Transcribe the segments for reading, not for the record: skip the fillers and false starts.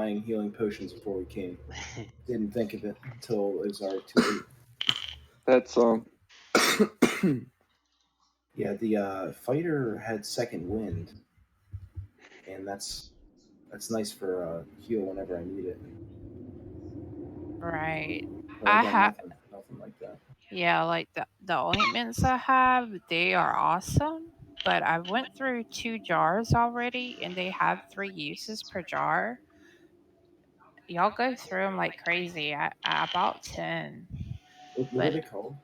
buying healing potions before we came. Didn't think of it until it was already too late. That's Yeah, the fighter had second wind, and that's nice for heal whenever I need it. Right. But I got nothing like that. Yeah, like the ointments I have, they are awesome. But I went through 2 jars already, and they have 3 uses per jar. Y'all go through them like crazy. I bought 10. What are they called?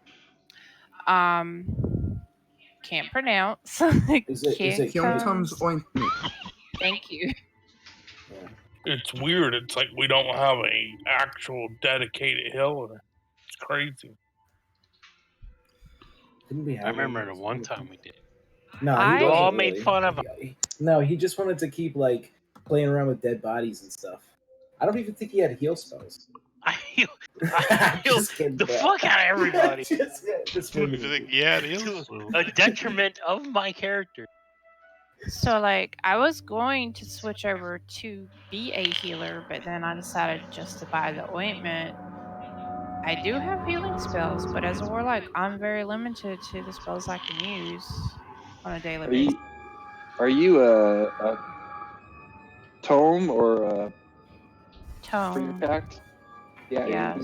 Can't pronounce. Is it Kiontum's ointment? Thank you. Yeah. It's weird. It's like we don't have a actual dedicated healer. It's crazy. Didn't we have I remember one? the one time we did. No, he I- You all wasn't made really. fun of him. No, he just wanted to keep like playing around with dead bodies and stuff. I don't even think he had heal spells. I healed Just kidding, the bro. fuck out of everybody. Just kidding. Yeah, it To is. a detriment of my character. So, like, I was going to switch over to be a healer, but then I decided just to buy the ointment. I do have healing spells, but as a warlock, I'm very limited to the spells I can use on a daily basis. Are you a tome or a Tome. pact? Yeah. Yes.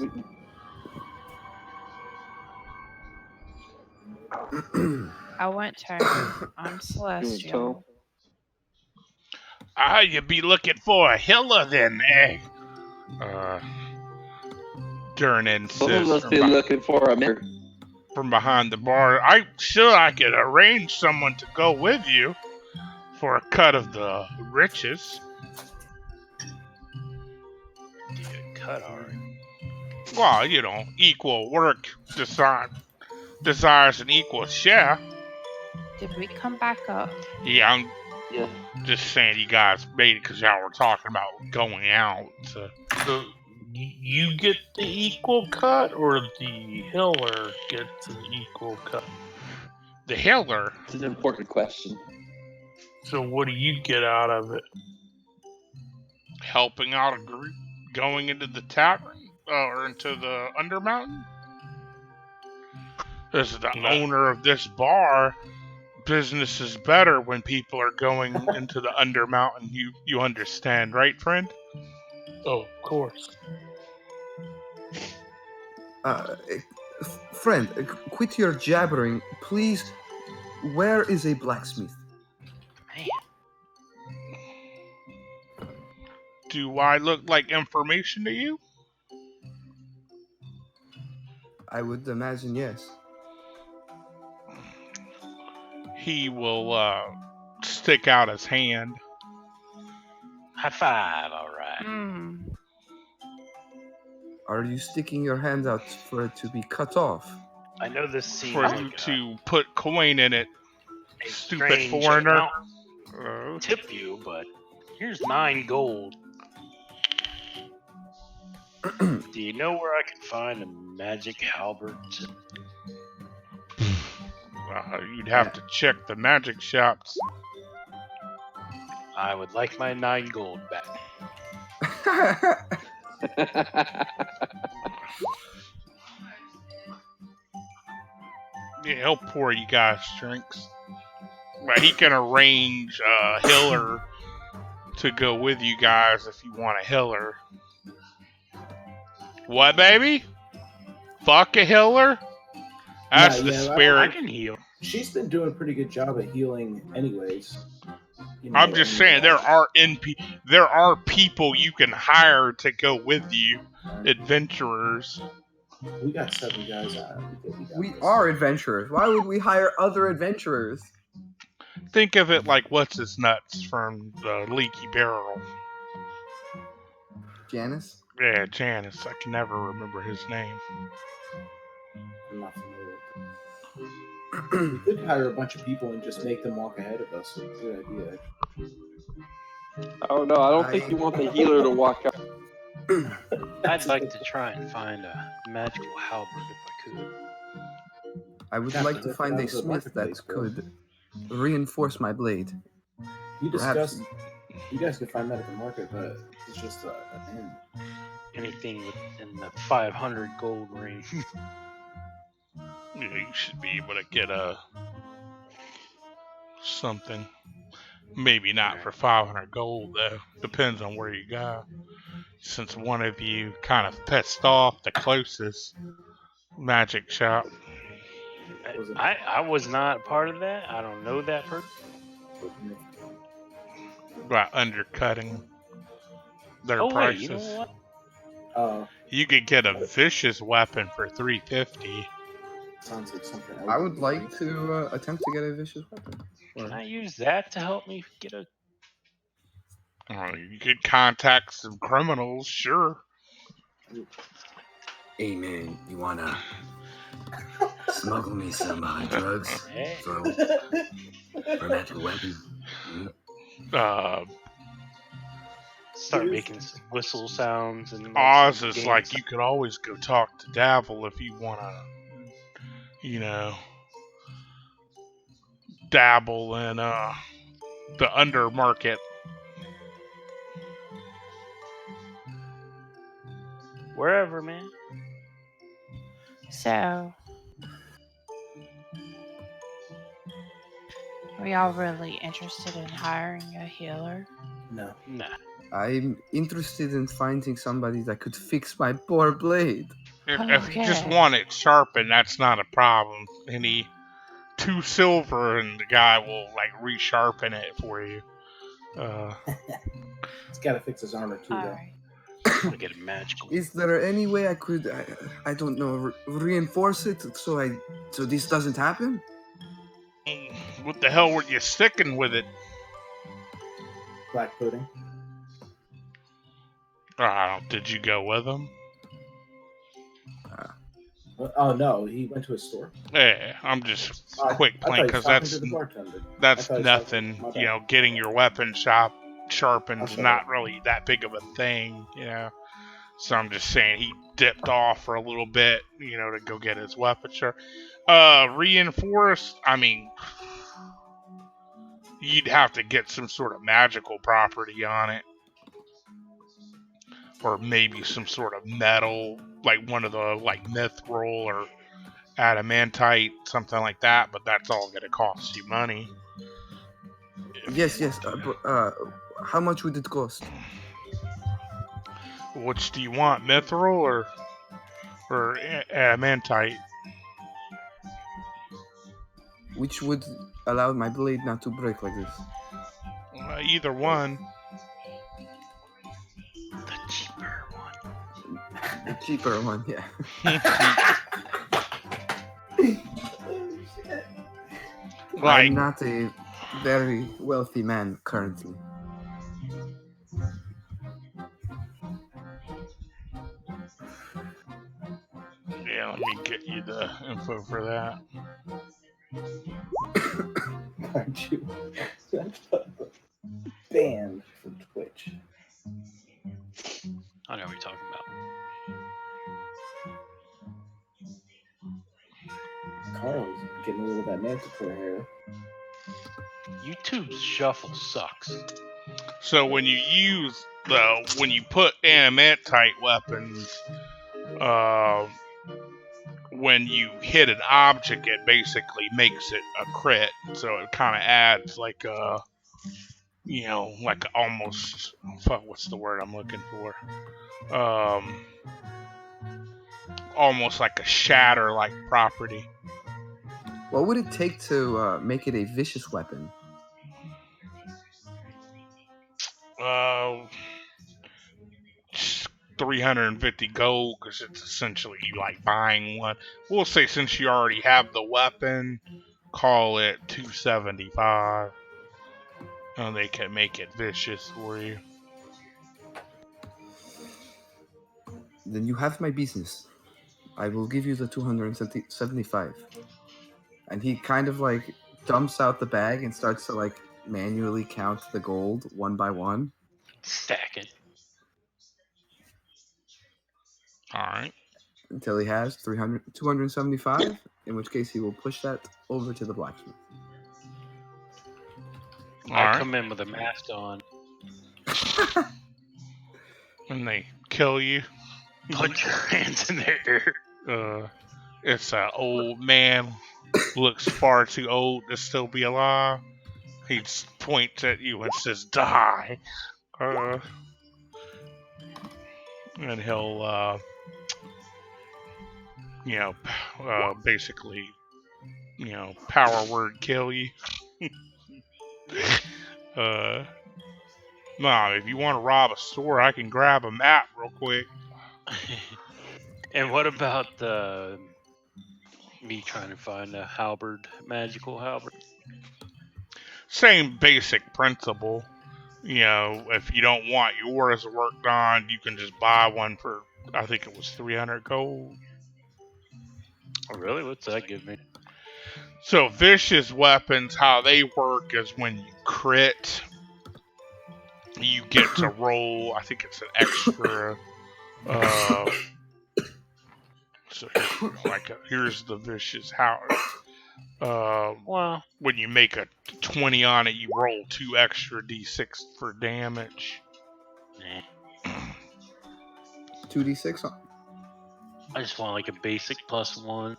I went tome. I'm celestial. You'd be looking for a healer then, eh? Durnan Some of says us be looking for a mirror. from behind the bar. I'm sure I could arrange someone to go with you for a cut of the riches. Yeah, cut already. Well, equal work desires an equal share. Did we come back up? Yeah, I'm Yeah. just saying you guys made it because y'all were talking about going out. So You get the equal cut, or the healer gets an equal cut? the healer. It's an important question. So what do you get out of it? Helping out a group going into the tavern or into the Undermountain. As the owner of this bar, business is better when people are going into the Undermountain. You understand, right, friend? Oh, of course. Friend, quit your jabbering, please. Where is a blacksmith? Man. Do I look like information to you? I would imagine yes. He will stick out his hand. High five, alright. Are you sticking your hand out for it to be cut off? I know this seems For like you to put coin in it, a stupid strange foreigner. amount to tip you, but here's 9 gold. Do you know where I can find a magic halberd? You'd have to check the magic shops. I would like my 9 gold back. Yeah, he'll pour you guys drinks. But he can arrange a healer to go with you guys if you want a healer. What, baby? Fuck a healer? That's the spirit. I can heal. She's been doing a pretty good job at healing, anyways. I'm just saying there are people you can hire to go with you, adventurers. We got 7 guys on it. We are adventurers. Why would we hire other adventurers? Think of it like what's his nuts from the Leaky Barrel. Janice? Yeah, Janice. I can never remember his name. I'm not familiar with them. We could hire a bunch of people and just make them walk ahead of us. Good idea. Oh no, I don't think you want the healer to walk out. I'd like to try and find a magical halberd if I could. I would like to find a smith that could reinforce my blade. You discussed You guys can find that at the market, but it's just an inn. Anything within the 500 gold range. Yeah, you should be able to get something. Maybe not for 500 gold though. Depends on where you go. Since one of you kind of pissed off the closest magic shop. I was not part of that. I don't know that person. By undercutting their Oh wait, prices. you know what? You could get a vicious weapon for 350. Sounds like something else. I would like to attempt to get a vicious weapon. Can I use that to help me get a? You could contact some criminals, sure. Hey man, you wanna smuggle me some drugs Hey. for a magical weapon? Start making some whistle sounds and. Oz is like you could always go talk to Davil if you wanna, dabble in the undermarket. Wherever, man. So, are y'all really interested in hiring a healer? No. Nah. I'm interested in finding somebody that could fix my poor blade. If you just want it sharpened, that's not a problem. Any 2 silver and the guy will resharpen it for you. He's got to fix his armor too, though. To get it magical. Is there any way I could, I don't know, reinforce it so this doesn't happen? What the hell were you sticking with it? Black pudding. Did you go with him? Oh no, he went to a store. Yeah, I'm just quick playing because that's nothing. Getting your weapon sharpened is not really that big of a thing. So I'm just saying he dipped off for a little bit, to go get his weapon sharp. Reinforced. I mean, you'd have to get some sort of magical property on it, or maybe some sort of metal, like one of the mithril or adamantite, something like that, but that's all going to cost you money. Yes. How much would it cost? Which do you want, mithril or adamantite? Which would allow my blade not to break like this? Either one. The cheaper one. The cheaper one, yeah. I'm not a very wealthy man currently. Yeah, let me get you the info for that. Aren't you banned from Twitch? I know what you're talking about. Carl's getting a little of that manticore hair. YouTube's shuffle sucks. So when you put adamantite weapons, when you hit an object, it basically makes it a crit. So it kind of adds like almost, what's the word I'm looking for? Almost like a shatter-like property. What would it take to make it a vicious weapon? 350 gold, because it's essentially like buying one. We'll say since you already have the weapon, call it 275, and they can make it vicious for you. Then you have my business. I will give you the 275. And he kind of dumps out the bag and starts to manually count the gold one by one. Stack it. Alright. Until he has 275, in which case he will push that over to the blacksmith. I come in with a mask on. And they kill you. Put your hands in the air. It's an old man, looks far too old to still be alive. He just points at you and says, "Die." And he'll, basically, power word kill you. Nah, if you want to rob a store, I can grab a map real quick. And what about me trying to find a magical halberd? Same basic principle. If you don't want yours worked on, you can just buy one for, I think it was 300 gold. Oh, really? What's that give me? So vicious weapons, how they work is when you crit, you get to roll, I think it's an extra, so here's the vicious how. Wow. When you make a 20 on it, you roll 2 extra d6 for damage. 2d6 on. I just want like a basic +1.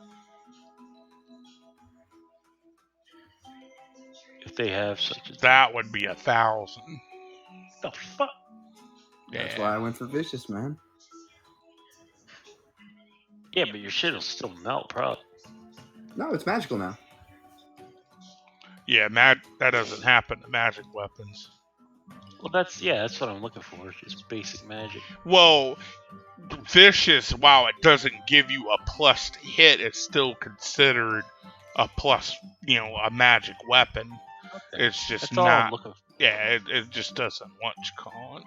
If they have such a that would be 1,000. The fuck? That's why I went for vicious, man. Yeah, but your shit'll still melt, probably. No, it's magical now. Yeah, that doesn't happen to magic weapons. Well, that's what I'm looking for. Just basic magic. Well, vicious, while it doesn't give you a plus to hit, it's still considered a plus, a magic weapon. Okay. It's just that's not. All I'm looking for. Yeah, it just doesn't what you call it.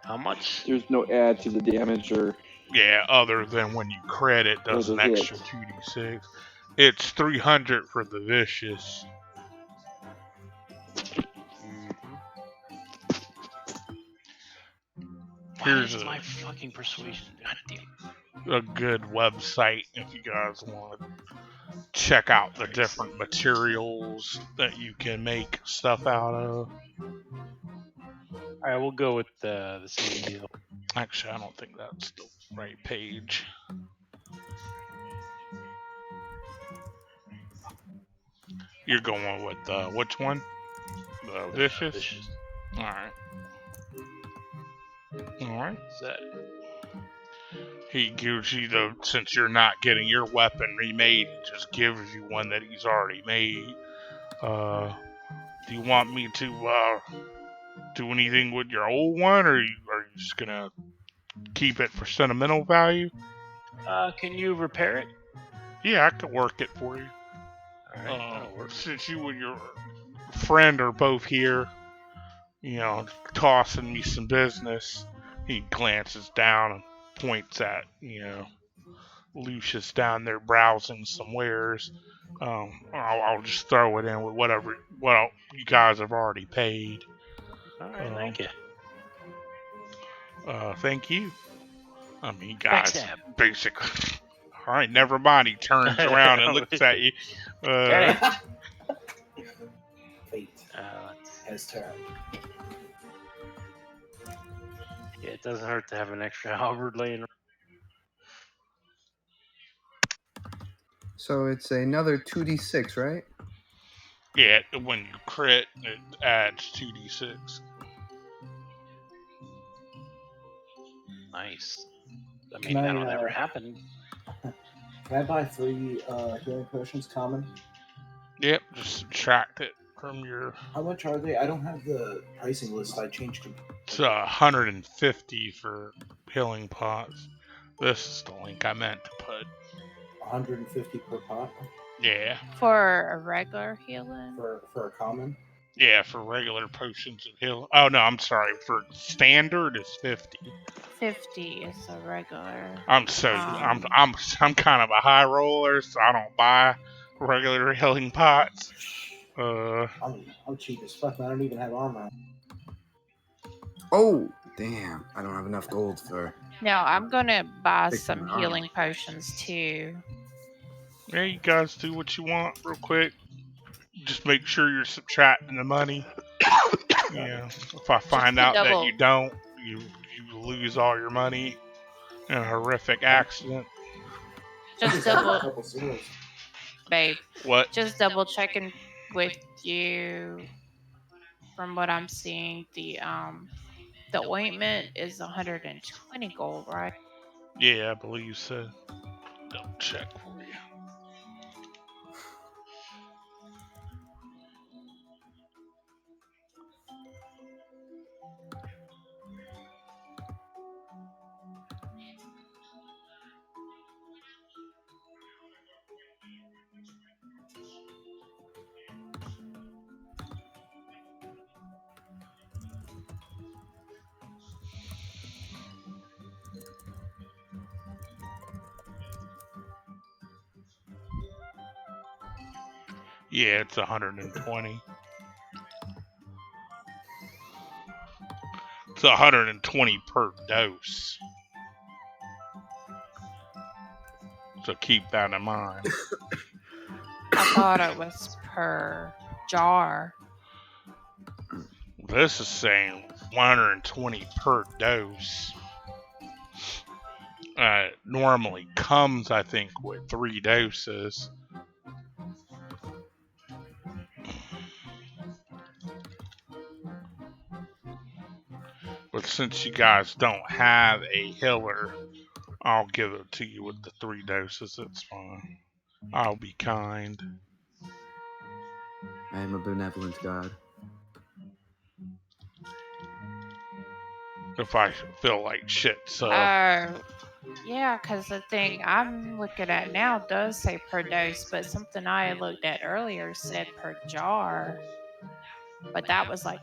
How much? There's no add to the damage or. Yeah, other than when you crit, it does an extra 2d6. It's 300 for the vicious. Here's my fucking persuasion. God damn. A good website if you guys want to check out the different materials that you can make stuff out of. Alright, we'll go with the same deal. Actually, I don't think that's the right page. You're going with which one? The vicious? Alright. Alright. He gives you since you're not getting your weapon remade, he just gives you one that he's already made. Do you want me to do anything with your old one, or are you just gonna keep it for sentimental value? Can you repair it? Yeah, I can work it for you. Alright, since you and your friend are both here, tossing me some business, he glances down and points at, Lucius down there browsing some wares. I'll just throw it in with what you guys have already paid. Alright, thank you. Thank you. I mean, you guys, basically. Alright, never mind. He turns around and looks at you. Fate has turned. Yeah, it doesn't hurt to have an extra halberd laying around. So it's another 2d6, right? Yeah, when you crit, it adds 2d6. Nice. I mean, that'll never happen. Can I buy 3 healing potions common? Yep, just subtract it from your... How much are they? I don't have the pricing list. I changed it. It's 150 for healing pots. This is the link I meant to put. 150 per pot? Yeah. For a regular healing? For a common? Yeah, for regular potions of healing. Oh, no, I'm sorry. For standard, it's 50. 50 is a regular. I'm kind of a high roller, so I don't buy regular healing pots. I'm cheap as fuck, man. I don't even have armor. Oh, damn. I don't have enough gold for... No, I'm gonna buy some healing potions too. Yeah, you guys do what you want real quick. Just make sure you're subtracting the money. Yeah. If I find out that you don't, you lose all your money in a horrific accident. Just double, a couple zeros. babe. What? Just double checking with you. From what I'm seeing, the ointment is 120 gold, right? Yeah, I believe so. Double check for you. Yeah, it's 120. It's 120 per dose. So keep that in mind. I thought it was per jar. This is saying 120 per dose. Normally comes, I think, with 3 doses. But since you guys don't have a healer, I'll give it to you with the 3 doses. It's fine. I'll be kind. I am a benevolent god. If I feel like shit, so. Yeah, because the thing I'm looking at now does say per dose, but something I looked at earlier said per jar. But that was like.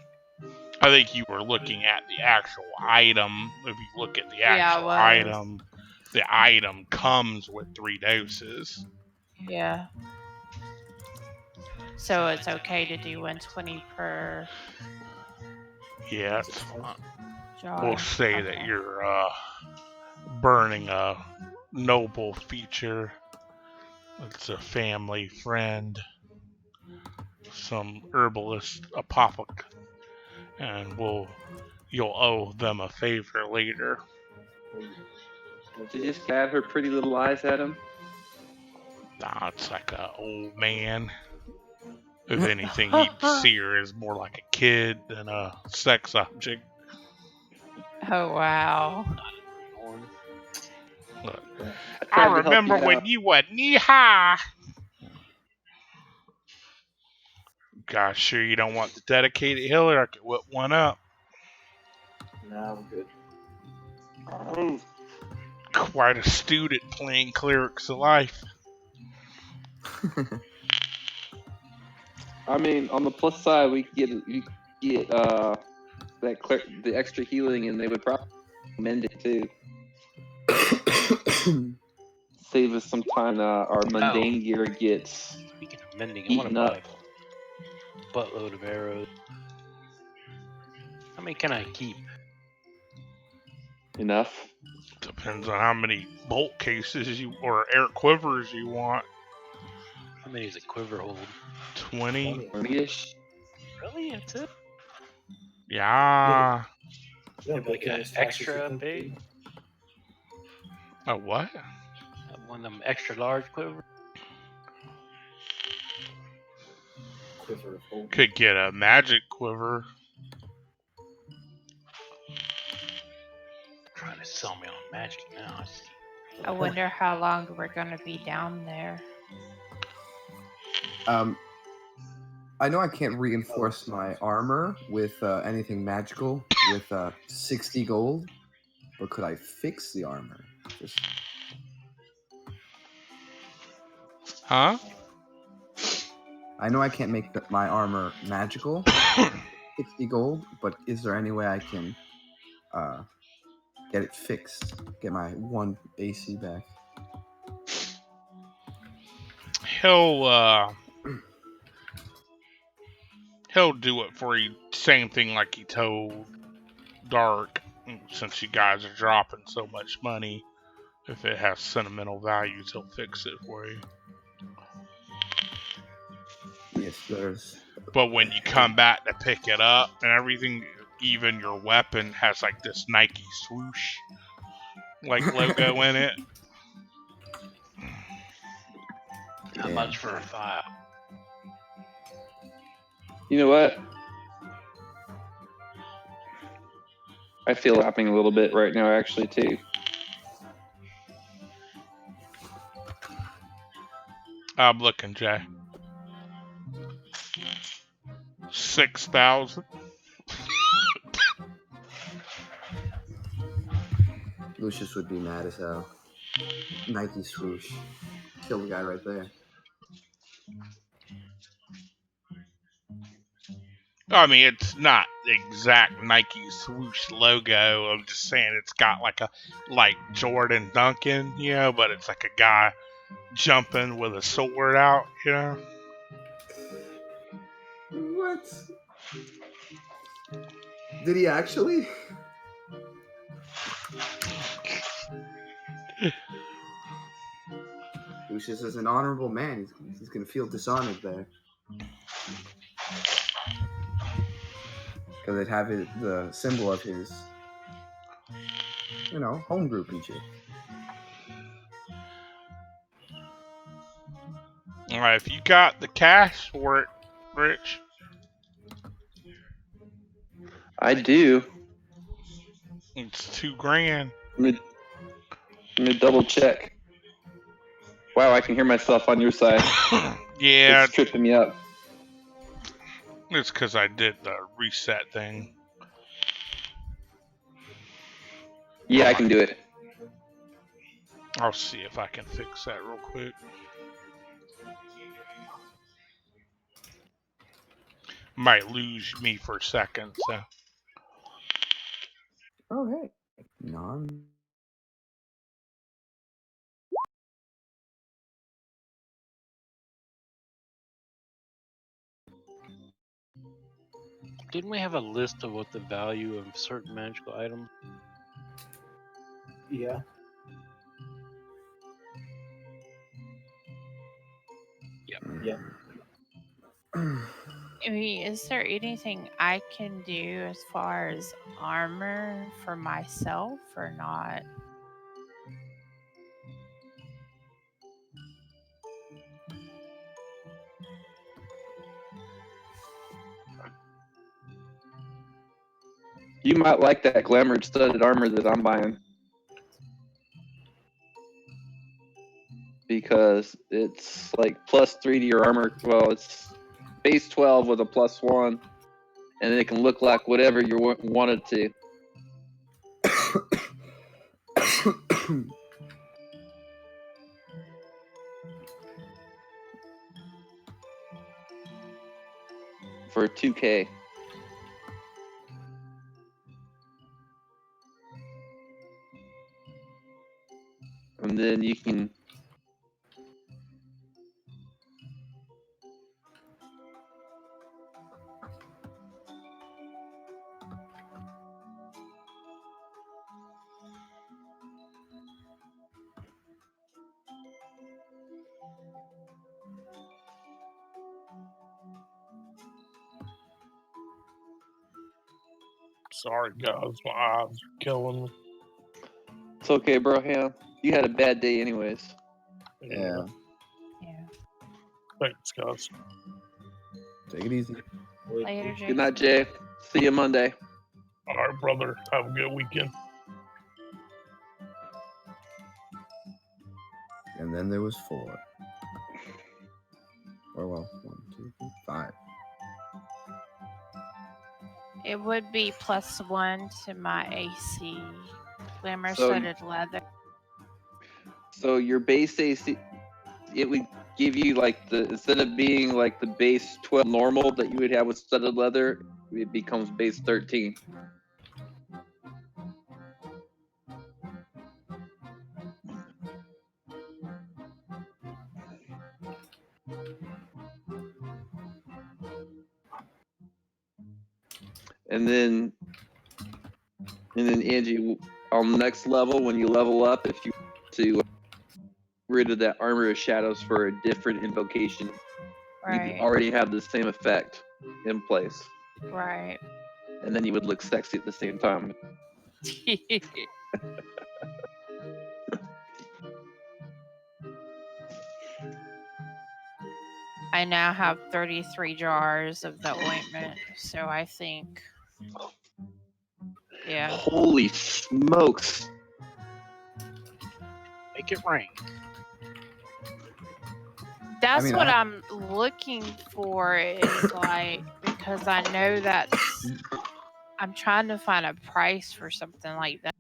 I think you were looking at the actual item. If you look at the actual item, the item comes with 3 doses. Yeah. So it's okay to do 120 per. Yeah, it's fine. Jar. We'll say that you're burning a noble feature. It's a family friend, some herbalist apothec, and you'll owe them a favor later. Did you just stab her pretty little eyes at him? Nah, it's like an old man. If anything, he'd see her as more like a kid than a sex object. Oh, wow. Look, I remember when you were knee-high. Gosh, sure you don't want the dedicated healer? I could whip one up. Nah, I'm good. Quite a student playing Clerics of Life. I mean, on the plus side, we get the extra healing, and they would probably mend it too. Save us some time. Our mundane gear gets. Speaking of mending, I want to buy a buttload of arrows. How many can I keep? Enough. Depends on how many bolt cases or air quivers you want. How many does a quiver hold? 20. 20-ish. Really? That's it? Yeah. Maybe like an extra big? A what? One of them extra large quivers? Could get a magic quiver. Trying to sell me on magic now. I wonder how long we're gonna be down there. I know I can't reinforce my armor with anything magical with 60 gold, but could I fix the armor? Huh? I know I can't make my armor magical, 60 gold, but is there any way I can get it fixed, get my 1 AC back? He'll do it for you. Same thing like he told Dark. Since you guys are dropping so much money, if it has sentimental values, he'll fix it for you. Yes, there's But when you come back to pick it up and everything, even your weapon has like this Nike swoosh like logo in it. How much for a file? You know what? I feel laughing a little bit right now, actually, too. I'm looking, Jay. 6,000. Lucius would be mad as hell. Nike swoosh. Kill the guy right there. I mean, it's not the exact Nike swoosh logo. I'm just saying it's got like Jordan Duncan, but it's like a guy jumping with a sword out, What? Did he actually? Lucius is an honorable man. He's going to feel dishonored there. Because they'd have the symbol of his, home group and shit. Alright, if you got the cash for it, Rich. I do. It's $2,000. Let me double check. Wow, I can hear myself on your side. Yeah. It's tripping me up. It's because I did the reset thing. Yeah, I can do it. I'll see if I can fix that real quick. Might lose me for a second, so. Oh, hey. Non. Didn't we have a list of what the value of certain magical items? Yeah. Yep. I mean, is there anything I can do as far as armor for myself or not? You might like that glamored studded armor that I'm buying. Because it's like +3 to your armor. Well, it's base 12 with a +1. And it can look like whatever you want it to. For $2,000. And then you can Sorry, guys. My eyes are killing me. It's okay, bro. Ham. You had a bad day anyways. Yeah. Thanks, guys. Take it easy. Later, Jay. Good night, Jay. See you Monday. All right, brother. Have a good weekend. And then there was 4. Or, well, 1, 2, 3, 5. It would be +1 to my AC. Glamour studded leather. So your base AC, it would give you like instead of being like the base 12 normal that you would have with studded leather, it becomes base 13. And then Angie, on the next level, when you level up, if you to rid of that armor of shadows for a different invocation, Right. you already have the same effect. in place. Right. And then you would look sexy at the same time. I now have 33 jars of the ointment, so I think, yeah. Holy smokes! Make it rain. That's what I'm looking for, is like, because I know that's, I'm trying to find a price for something like that.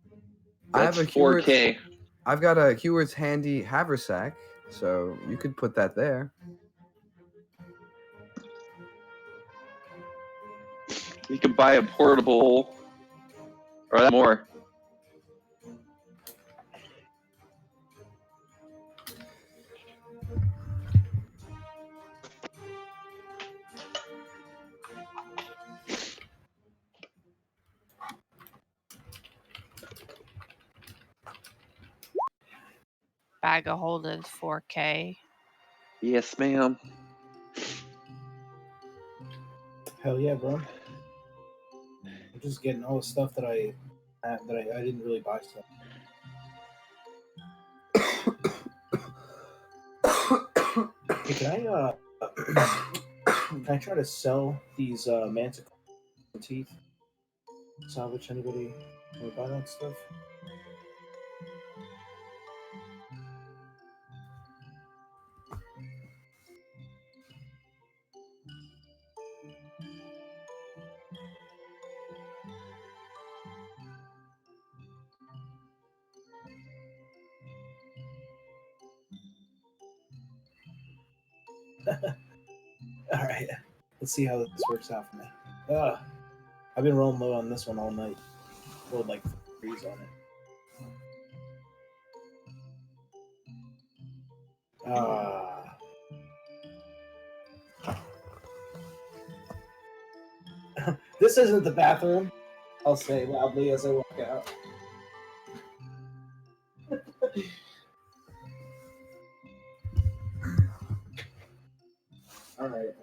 That's 4K. I've got a Heward's handy haversack, so you could put that there. You could buy a portable, or more. Bag of holding 4K. Yes, ma'am. Hell yeah, bro. I'm just getting all the stuff that I didn't really buy stuff. Hey, can I try to sell these manticore teeth? Salvage anybody want to buy that stuff? All right, let's see how this works out for me. I've been rolling low on this one all night. Rolled like 3s on it. This isn't the bathroom, I'll say loudly as I walk out. All right.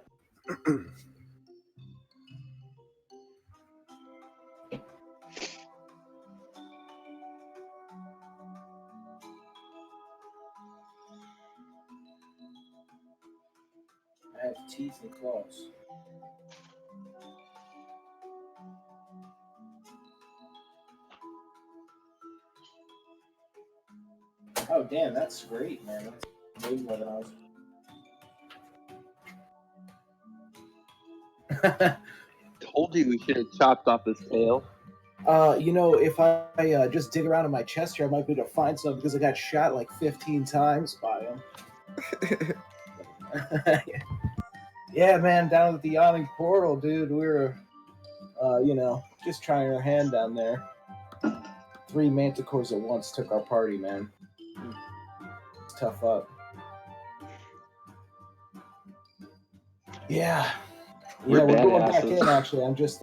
I have teeth and claws. Oh, damn, that's great, man. That's way more than I was. Told you we should have chopped off his tail. If I just dig around in my chest here, I might be able to find some because I got shot like 15 times by him. Yeah, man, down at the yawning portal, dude. We were, just trying our hand down there. 3 manticores at once took our party, man. It's tough up. Yeah. We're going back in. Actually, I'm just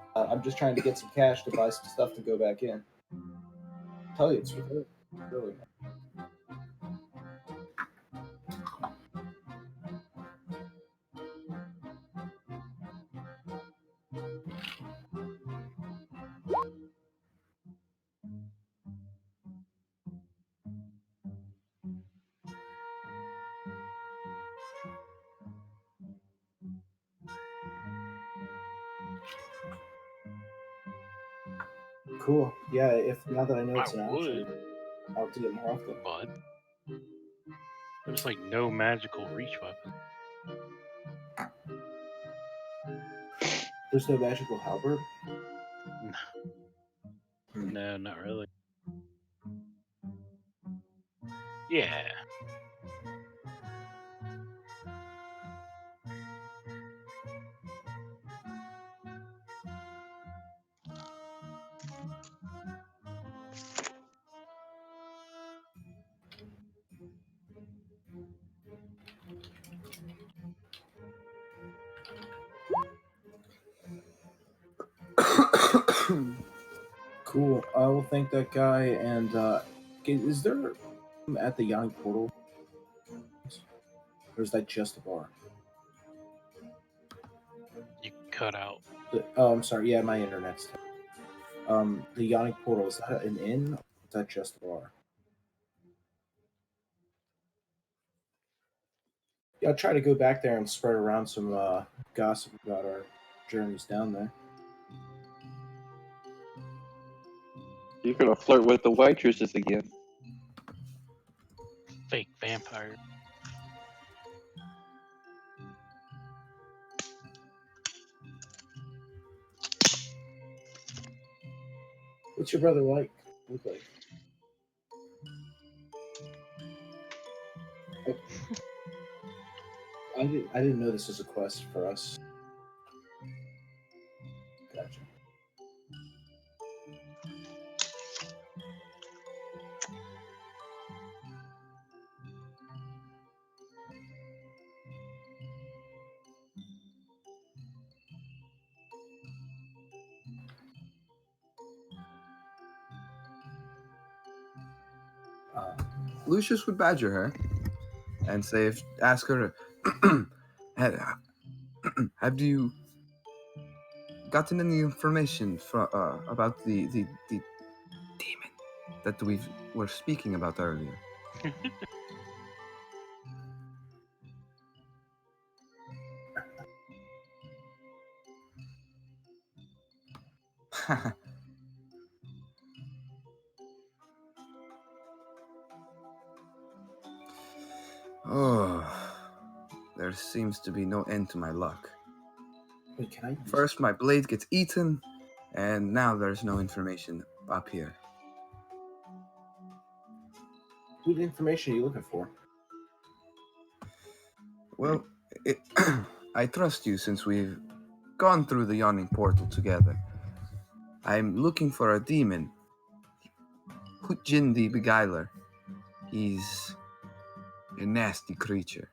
trying to get some cash to buy some stuff to go back in. I'll tell you, it's really. Cool. Yeah, if now that I know it's an option, I'll do it more often. But there's like no magical reach weapon. There's no magical halberd? No, not really. Yeah. Cool. I will thank that guy. And is there at the Yawning Portal, or is that just a bar? You cut out. I'm sorry. Yeah, my internet's. The Yawning Portal, is that an inn? Or is that just a bar? Yeah, I'll try to go back there and spread around some gossip about our journeys down there. You're gonna flirt with the waitresses again. Fake vampire. What's your brother like? Look like? I didn't know this was a quest for us. Gotcha. Lucius would badger her and say, ask her, have you gotten any information about the demon that we were speaking about earlier? Oh, there seems to be no end to my luck. Wait, can I? First, my blade gets eaten, and now there's no information up here. What information are you looking for? Well, I trust you since we've gone through the Yawning Portal together. I'm looking for a demon, Hutjin the Beguiler. He's a nasty creature,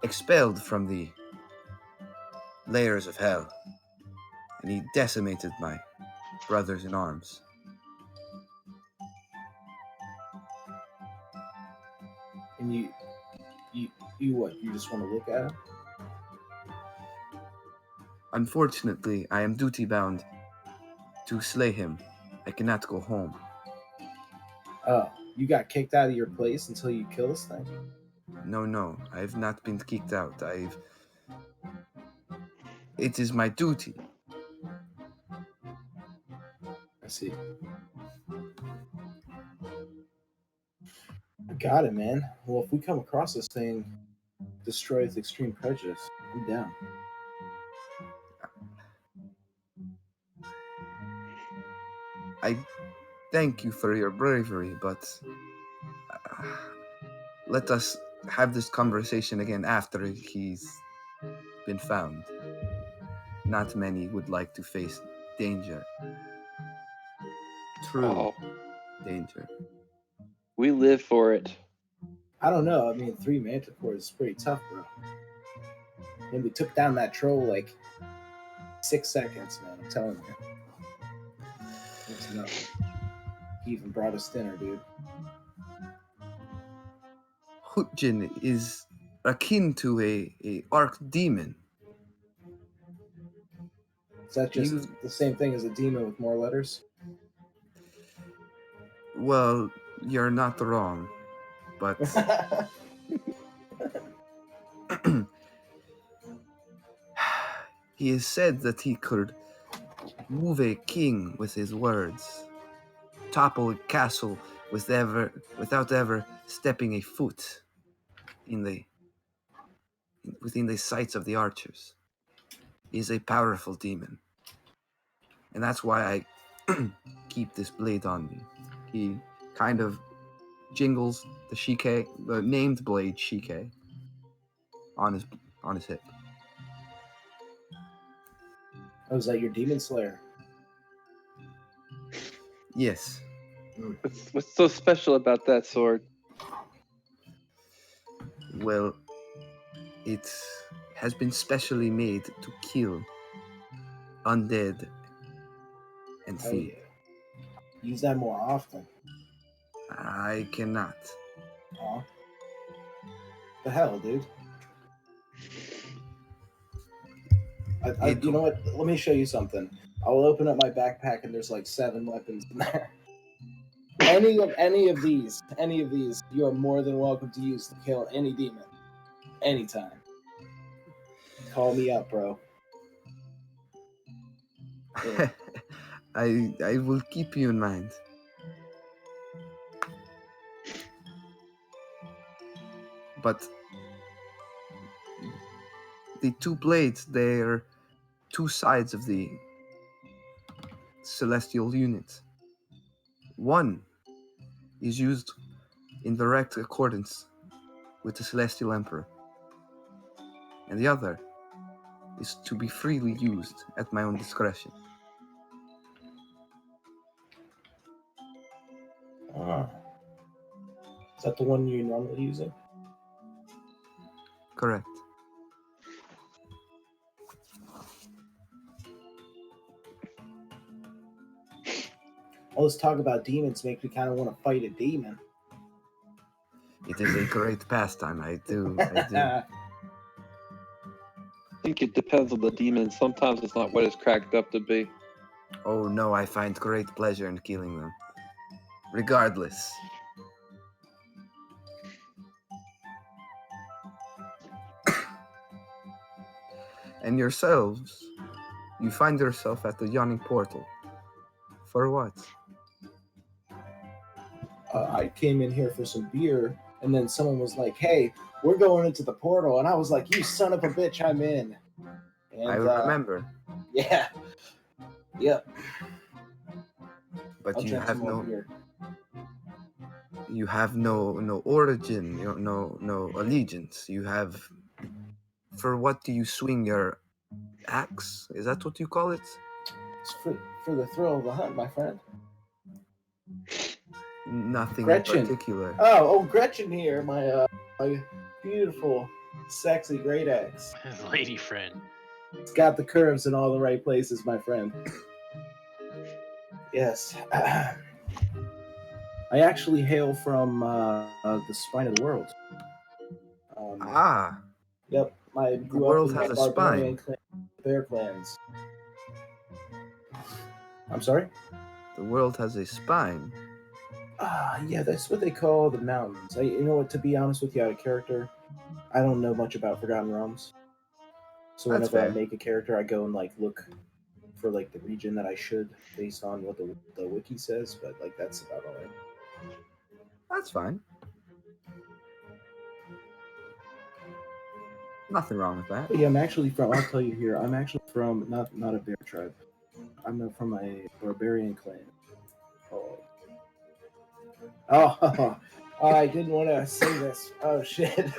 expelled from the layers of hell, and he decimated my brothers in arms. And you what? You just want to look at him? Unfortunately, I am duty-bound to slay him. I cannot go home. Oh, you got kicked out of your place until you kill this thing? No, I've not been kicked out. It is my duty. I see. Got it, man. Well, if we come across this thing, destroys extreme prejudice, I'm down. I thank you for your bravery, but let us have this conversation again after he's been found. Not many would like to face danger. True danger. We live for it. I don't know. I mean, 3 manticores is pretty tough, bro. And we took down that troll like 6 seconds, man. I'm telling you. It's nothing. He even brought us dinner, dude. Hutjin is akin to a archdemon. Is that just the same thing as a demon with more letters? Well, you're not wrong, but he is said that he could move a king with his words, topple a castle without ever stepping a foot within the sights of the archers. He is a powerful demon, and that's why I keep this blade on me. He kind of jingles the shike, the named blade shike, on his hip. Oh, is that your demon slayer? Yes. What's so special about that sword? Well, it has been specially made to kill undead and feed. Yeah. Use that more often. I cannot. Aw. The hell, dude? You know what? Let me show you something. I'll open up my backpack and there's like 7 weapons in there. Any of these, you are more than welcome to use to kill any demon, anytime. Call me up, bro. Yeah. I will keep you in mind. But the 2 blades, they're 2 sides of the celestial unit. One is used in direct accordance with the Celestial Emperor, and the other is to be freely used at my own discretion. Is that the one you're normally using? Correct. All this talk about demons makes me kind of want to fight a demon. It is a great pastime. I do. I think it depends on the demon. Sometimes it's not what it's cracked up to be. Oh no, I find great pleasure in killing them. Regardless. And yourselves, you find yourself at the yawning portal. For what? I came in here for some beer, and then someone was like, "Hey, we're going into the portal," and I was like, "You son of a bitch, I'm in." And, I remember. Yeah. Yep. But I'll you drink have some more no. beer. You have no origin, no allegiance. You have. For what do you swing your axe? Is that what you call it? It's for the thrill of the hunt, my friend. Nothing Gretchen. in particular. Oh, Gretchen here, my beautiful, sexy great axe. His lady friend. It's got the curves in all the right places, my friend. Yes. I actually hail from the spine of the world. Yep. I The grew world up in has the a barbarian spine. bear clans. I'm sorry? The world has a spine. Yeah, that's what they call the mountains. You know what, to be honest with you, out of character, I don't know much about Forgotten Realms. So That's whenever I fair. make a character, I go and like look for like the region that I should based on what the wiki says, but like that's about all right. That's fine. Nothing wrong with that. But yeah, I'm actually from. I'll tell you here. I'm actually from not a bear tribe. I'm from a barbarian clan. Oh, I didn't want to say this. Oh shit!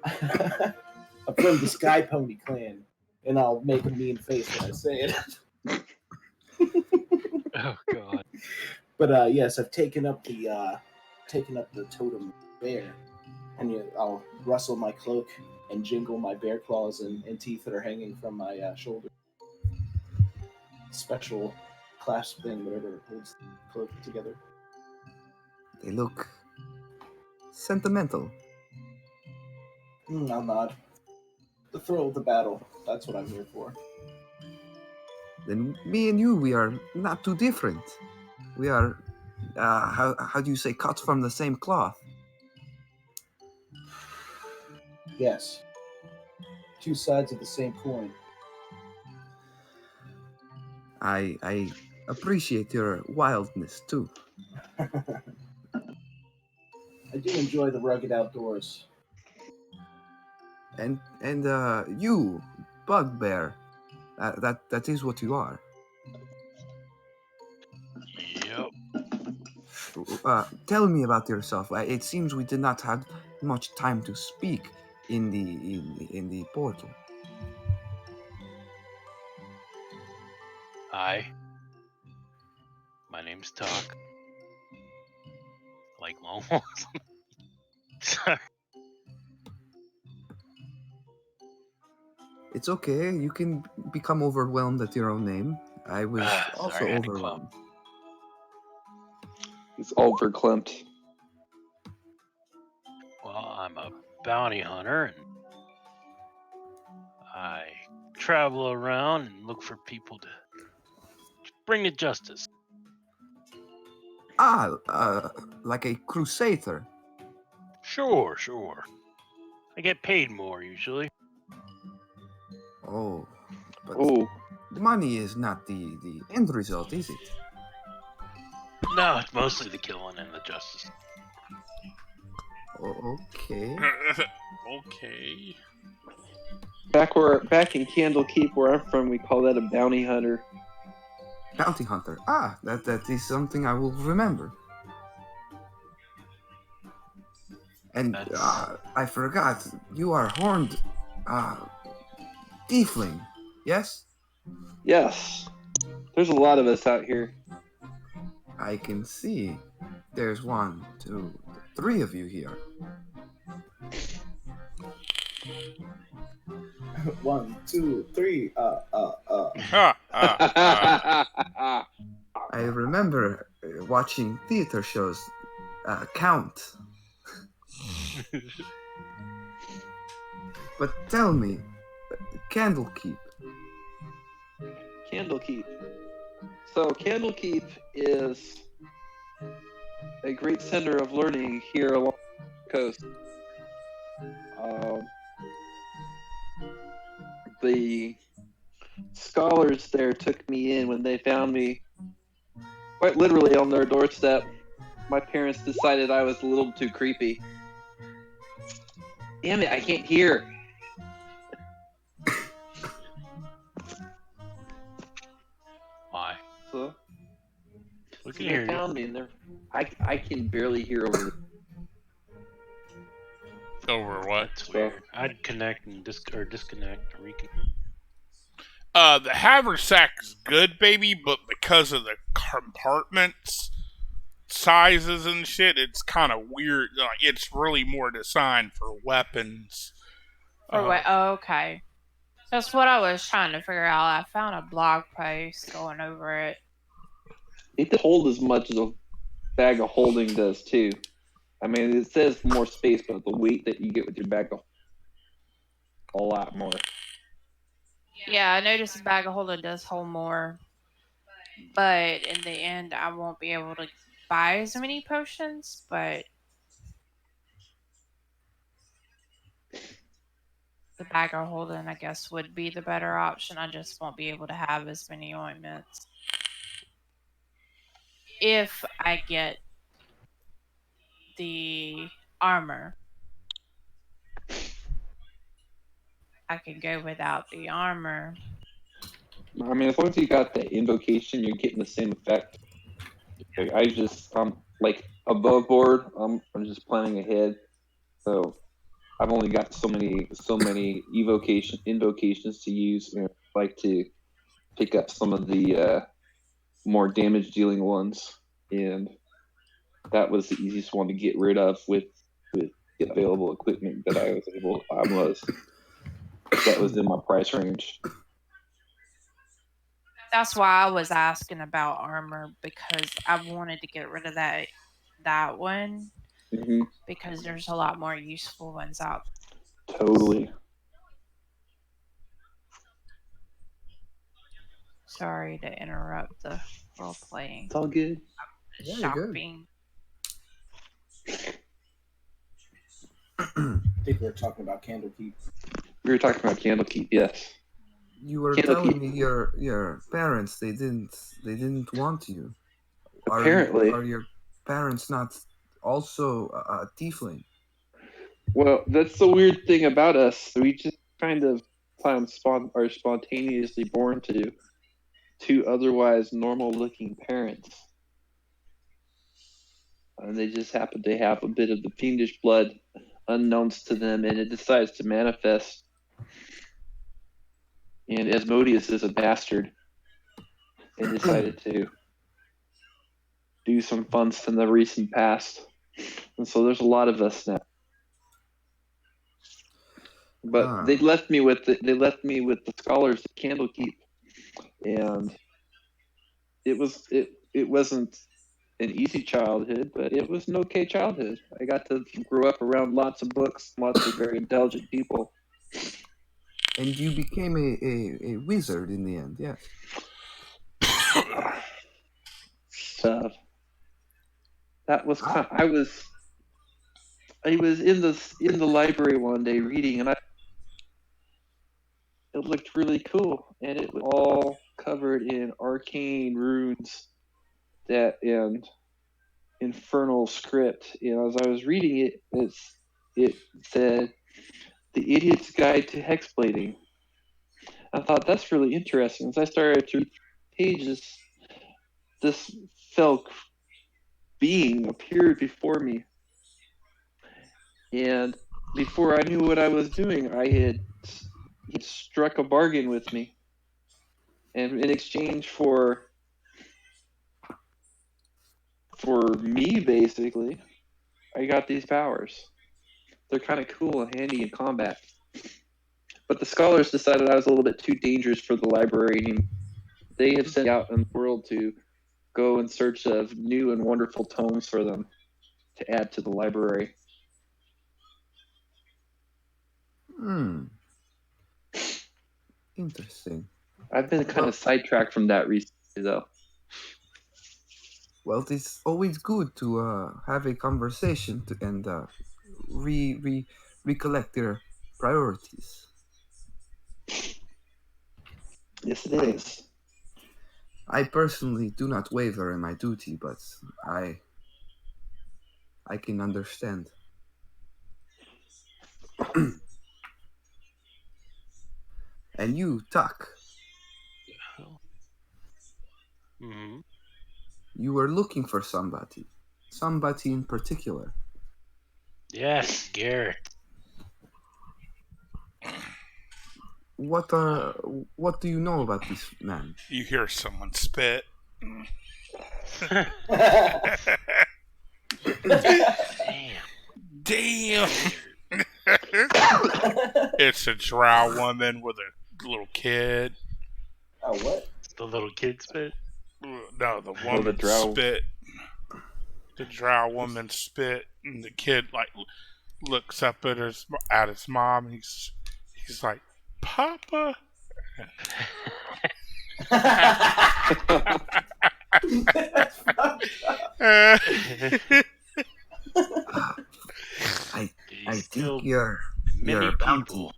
I'm from the Sky Pony clan, and I'll make a mean face when I say it. Oh god. But yes, I've taken up the totem bear, and I'll rustle my cloak and jingle my bear claws and teeth that are hanging from my shoulder. Special clasp thing, whatever holds the cloak together. They look sentimental. I'll nod. The thrill of the battle. That's what I'm here for. Then me and you, we are not too different. We are, how do you say, cut from the same cloth? Yes. Two sides of the same coin. I appreciate your wildness too. I do enjoy the rugged outdoors. And you, bugbear, that is what you are. Yep. Tell me about yourself. It seems we did not have much time to speak in the portal. Hi. My name's Talk. Like long walks. Sorry. It's okay. You can become overwhelmed at your own name. I was also Sorry, I had to overwhelmed. It's overclimped. Well, I'm a bounty hunter, and I travel around and look for people to bring to justice. Like a crusader. Sure. I get paid more usually. Oh, but Oh, money is not the end result, is it? No, it's mostly the killing and the justice. Okay. Okay. back in Candlekeep, where I'm from, we call that a bounty hunter. Bounty hunter. That is something I will remember. And I forgot, you are horned tiefling, yes? Yes. There's a lot of us out here. I can see. There's 1, 2, 3 of you here. 1, 2, 3. I remember watching theater shows. Count. But tell me, Candlekeep. Candlekeep. So Candlekeep is a great center of learning here along the coast. The scholars there took me in when they found me quite literally on their doorstep. My parents decided I was a little too creepy. Damn it, I can't hear. Why? So We can they hear you. found me and I can barely hear over Over what? That's weird. I'd connect and disconnect or reconnect. The haversack's good, baby, but because of the compartments, sizes and shit, it's kind of weird. Like, it's really more designed for weapons. Okay. That's what I was trying to figure out. I found a blog post going over it. It doesn't hold as much as a bag of holding does too. I mean, it says more space, but the weight that you get with your bag of a lot more. Yeah, I noticed the bag of holding does hold more, but in the end, I won't be able to buy as many potions. But the bag of holding, I guess, would be the better option. I just won't be able to have as many ointments if I get the armor. I can go without the armor. I mean, as long as you got the invocation, you're getting the same effect. Like, like above board. I'm just planning ahead, so I've only got so many invocations to use. And I like to pick up some of the more damage dealing ones, and that was the easiest one to get rid of with the available equipment that that was in my price range. That's why I was asking about armor, because I wanted to get rid of that one, because there's a lot more useful ones out there. Totally. Sorry to interrupt the role playing. It's all good. Shopping. I think we were talking about Candlekeep. We were talking about Candlekeep, yes. You were telling me your parents they didn't want you. Apparently. Are your parents not also a tiefling? Well, that's the weird thing about us. We just kind of are spontaneously born to two otherwise normal-looking parents, and they just happen to have a bit of the fiendish blood unknowns to them, and it decides to manifest. And Asmodeus is a bastard and decided to do some fun stuff in the recent past, and so there's a lot of us now. But they left me with the scholars at Candlekeep, and it wasn't an easy childhood, but it was an okay childhood. I got to grow up around lots of books, lots of very intelligent people. And you became a wizard in the end, yes. So that was I was in the library one day reading, and it looked really cool, and it was all covered in arcane runes and infernal script. As I was reading it, it said "The Idiot's Guide to Hexblading." I thought that's really interesting. As I started to read pages, this fell being appeared before me, and before I knew what I was doing, he struck a bargain with me, and in exchange for me, basically, I got these powers. They're kind of cool and handy in combat. But the scholars decided I was a little bit too dangerous for the library, and they have sent me out in the world to go in search of new and wonderful tomes for them to add to the library. Interesting. I've been kind of sidetracked from that recently, though. Well, it's always good to have a conversation and recollect your priorities. Yes, it is. I personally do not waver in my duty, but I can understand. And you, Tuck, Mm-hmm. you were looking for somebody in particular. Yes, Garrett. What do you know about this man? You hear someone spit. Damn. It's a drow woman with a little kid. Oh, what? The little kid spit? No, the woman drow. spit. The drow woman spit, and the kid looks up at his mom. And he's like, "Papa." That's fucked up. I think your bounty. People.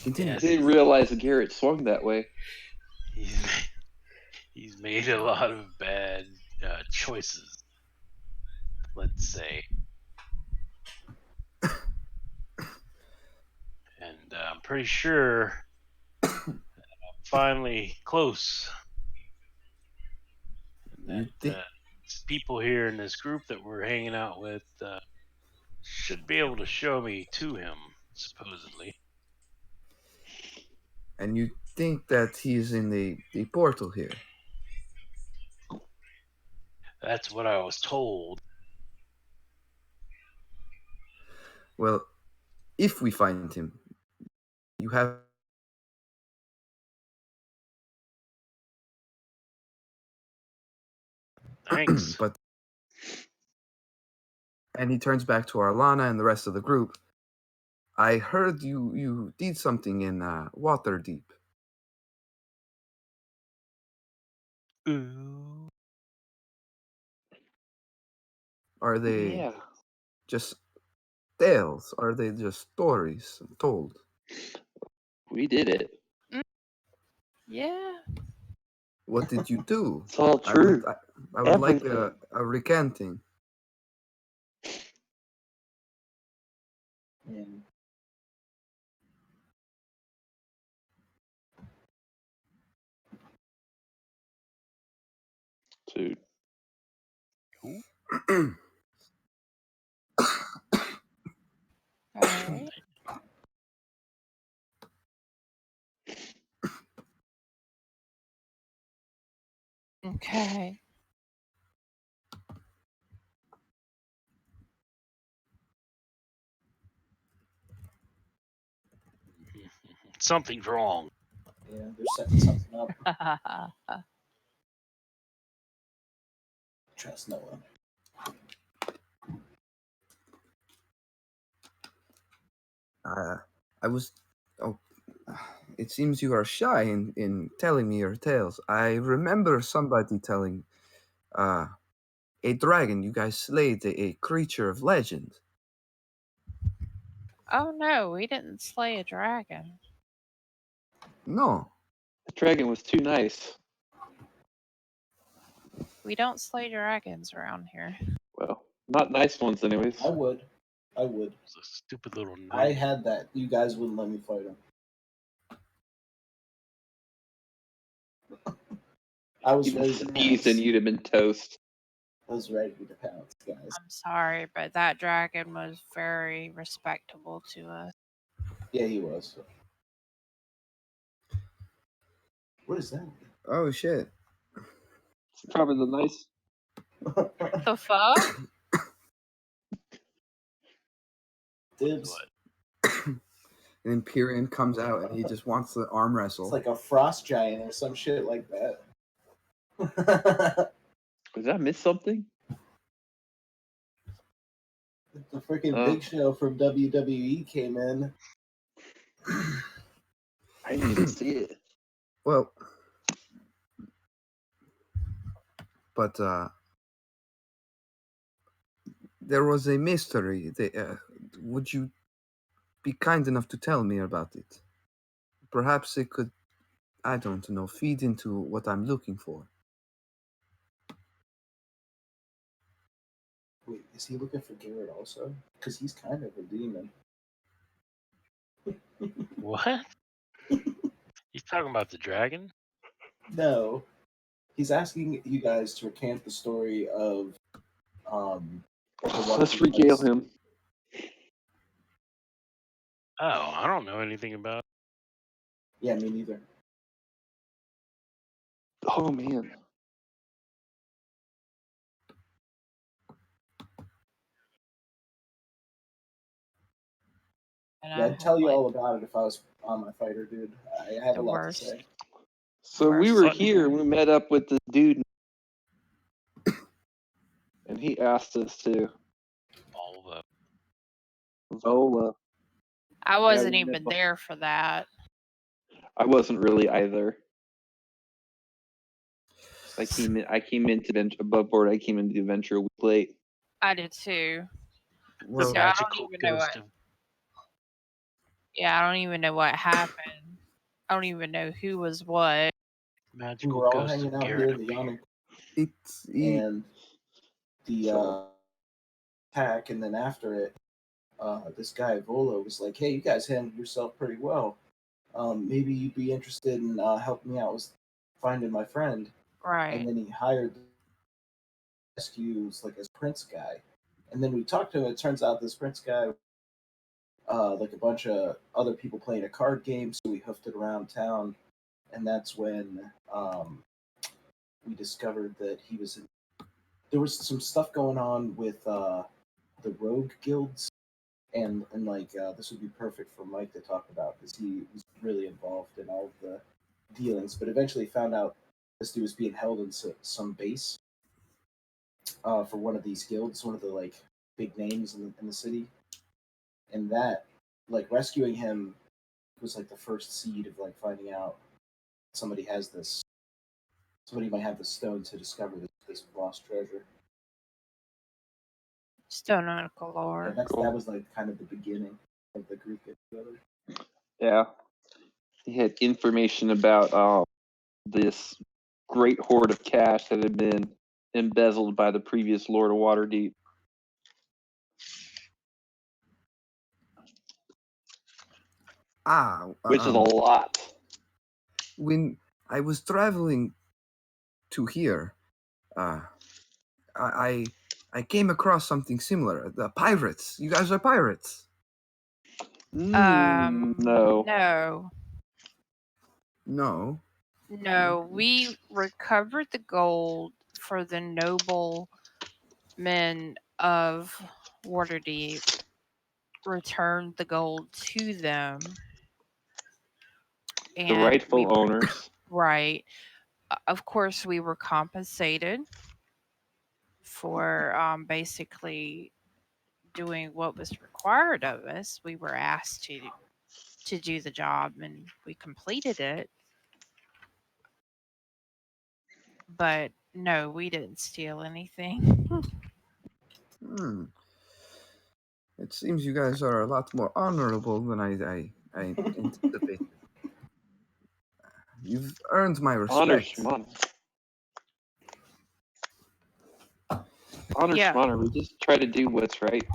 Continue. I didn't realize that Garrett swung that way. He's made a lot of bad choices, let's say. And I'm pretty sure I'm finally close. And that people here in this group that we're hanging out with should be able to show me to him, supposedly. And you think that he's in the portal here? That's what I was told. Well, if we find him, you have. Thanks. And he turns back to Arlana and the rest of the group. I heard you did something in Waterdeep. Ooh. Are they just tales? Are they just stories told? We did it. Yeah. What did you do? It's all true. I would like a recanting. Dude. All right. Okay. Something's wrong. Yeah, they're setting something up. Trust no one. I was Oh, it seems you are shy in telling me your tales. I remember somebody telling a dragon. You guys slayed a creature of legend. Oh no, we didn't slay a dragon. No. The dragon was too nice. We don't slay dragons around here. Well, not nice ones, anyways. I would. It's a stupid little. I had that. You guys wouldn't let me fight him. I was Even ready to sneezed pounce. and you'd have been toast. I was ready to pounce, guys. I'm sorry, but that dragon was very respectable to us. Yeah, he was. What is that? Oh shit. It's probably the nice. The fuck? Dibs. And Empyrean comes out and he just wants to arm wrestle. It's like a frost giant or some shit like that. Did I miss something? The freaking Big Show from WWE came in. I didn't even see it. Well, but there was a mystery. Would you be kind enough to tell me about it? Perhaps it could, I don't know, feed into what I'm looking for. Wait, is he looking for Garrett also? Because he's kind of a demon. What? You talking about the dragon? No. He's asking you guys to recant the story of Let's regale him. Oh, I don't know anything about it. Yeah, me neither. Oh man. Yeah, I'd tell you all about it if I was on my fighter, dude. I have a lot to say. So we were here. We met up with this dude, and he asked us to. Vola. I wasn't even there for that. I wasn't really either. I came into above board. I came into the adventure a week late. I did too. The So magical ghost of. Yeah, I don't even know what happened. I don't even know who was what. Magical we were all ghost hanging of out here in the yawning. And the attack, and then after it, this guy Vola was like, "Hey, you guys handled yourself pretty well. Maybe you'd be interested in helping me out with finding my friend." Right. And then he hired rescues like his prince guy. And then we talked to him. It turns out this prince guy, like a bunch of other people playing a card game, so we hoofed it around town. And that's when we discovered that he was in. There was some stuff going on with the rogue guilds, and like this would be perfect for Mike to talk about because he was really involved in all of the dealings. But eventually found out this dude was being held in some base for one of these guilds, one of the like big names in the city, and that like rescuing him was like the first seed of like finding out somebody has this. Somebody might have the stone to discover this lost treasure. Stone Uncle Lore. Yeah, that was like kind of the beginning of the group getting together. Yeah, he had information about this great hoard of cash that had been embezzled by the previous Lord of Waterdeep. Which is a lot. When I was traveling to here, I came across something similar. The pirates. You guys are pirates. No. No. No. No, we recovered the gold for the noble men of Waterdeep, returned the gold to them. The rightful owners. Right. Of course, we were compensated for basically doing what was required of us. We were asked to to do the job, and we completed it. But no, we didn't steal anything. Hmm. It seems you guys are a lot more honorable than I anticipated. You've earned my Honor, respect. Shimano. Honor, Yeah. Shimano. We just try to do what's right.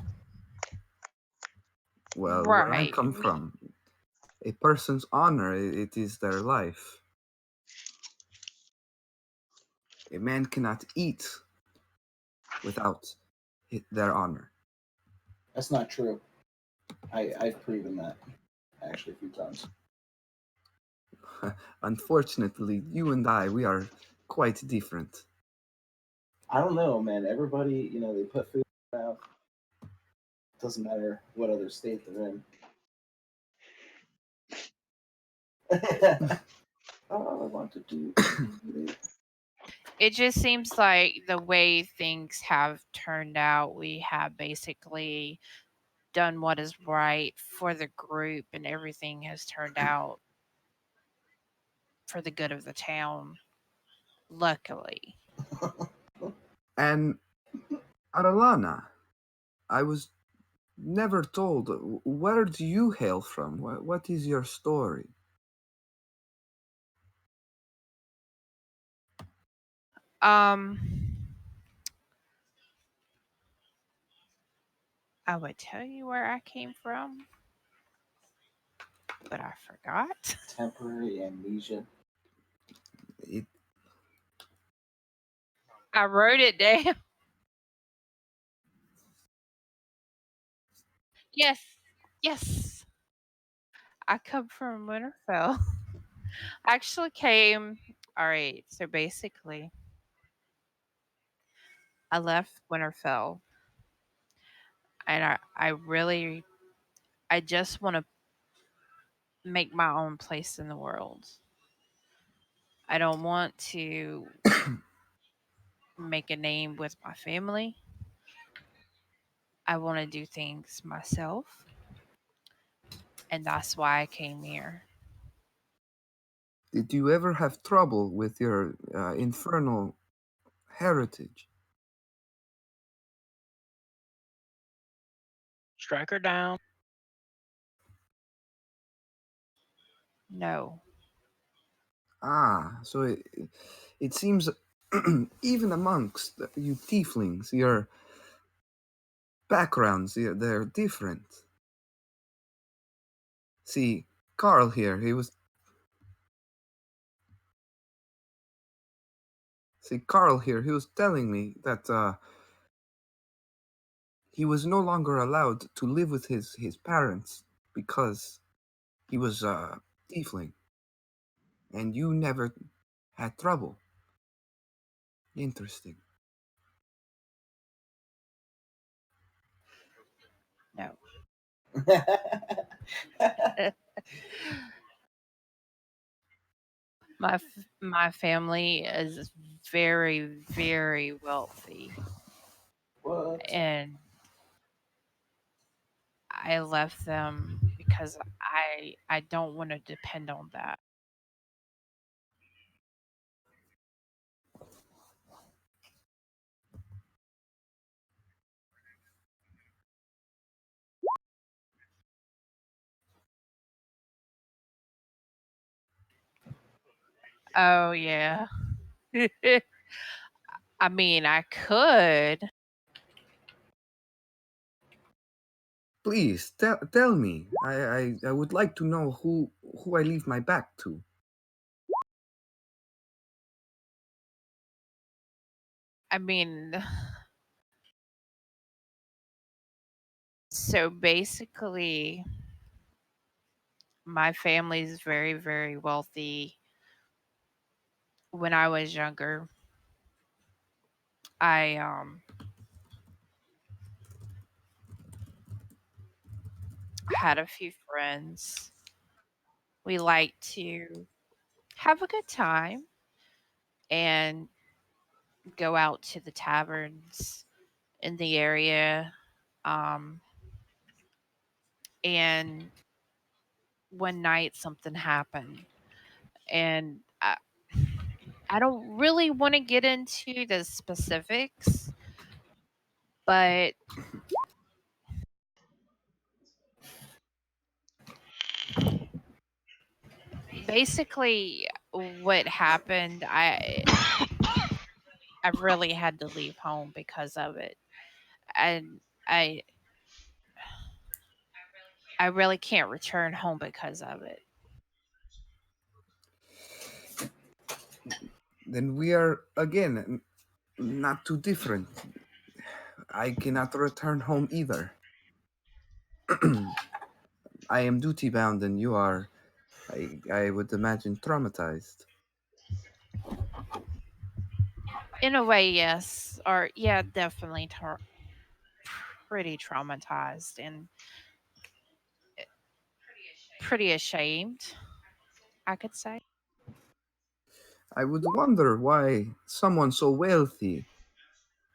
Well, where I Right. come from, a person's honor, it is their life. A man cannot eat without their honor. That's not true. I've proven that actually a few times. Unfortunately, you and we are quite different. I don't know, man. Everybody, they put food in their mouth. Doesn't matter what other state they're in. All I want to do. It just seems like the way things have turned out, we have basically done what is right for the group, and everything has turned out for the good of the town. Luckily. And Aralana, I was never told. Where do you hail from? What is your story? I would tell you where I came from, but I forgot. Temporary amnesia. I wrote it down. Yes. I come from Winterfell. I actually came. All right, so basically, I left Winterfell, and I just want to make my own place in the world. I don't want to make a name with my family. I want to do things myself, and that's why I came here. Did you ever have trouble with your infernal heritage? Strike her down. No. So it seems even amongst you tieflings, your backgrounds, they're different. See, Carl here, he was telling me that he was no longer allowed to live with his parents because he was tiefling. And you never had trouble. Interesting. No. My family is very, very wealthy. What? And I left them because I don't want to depend on that. Oh yeah. I mean, I could. Please tell me. I would like to know who I leave my back to. I mean, so basically, my family is very, very wealthy. When I was younger, I had a few friends. We like to have a good time and go out to the taverns in the area. Um, and one night something happened, and I don't really want to get into the specifics, but basically what happened, I really had to leave home because of it. And I really can't return home because of it. Then we are again not too different. I cannot return home either. I am duty bound, and you are, I would imagine, traumatized. In a way, yes. Or, yeah, definitely pretty traumatized and pretty ashamed, I could say. I would wonder why someone so wealthy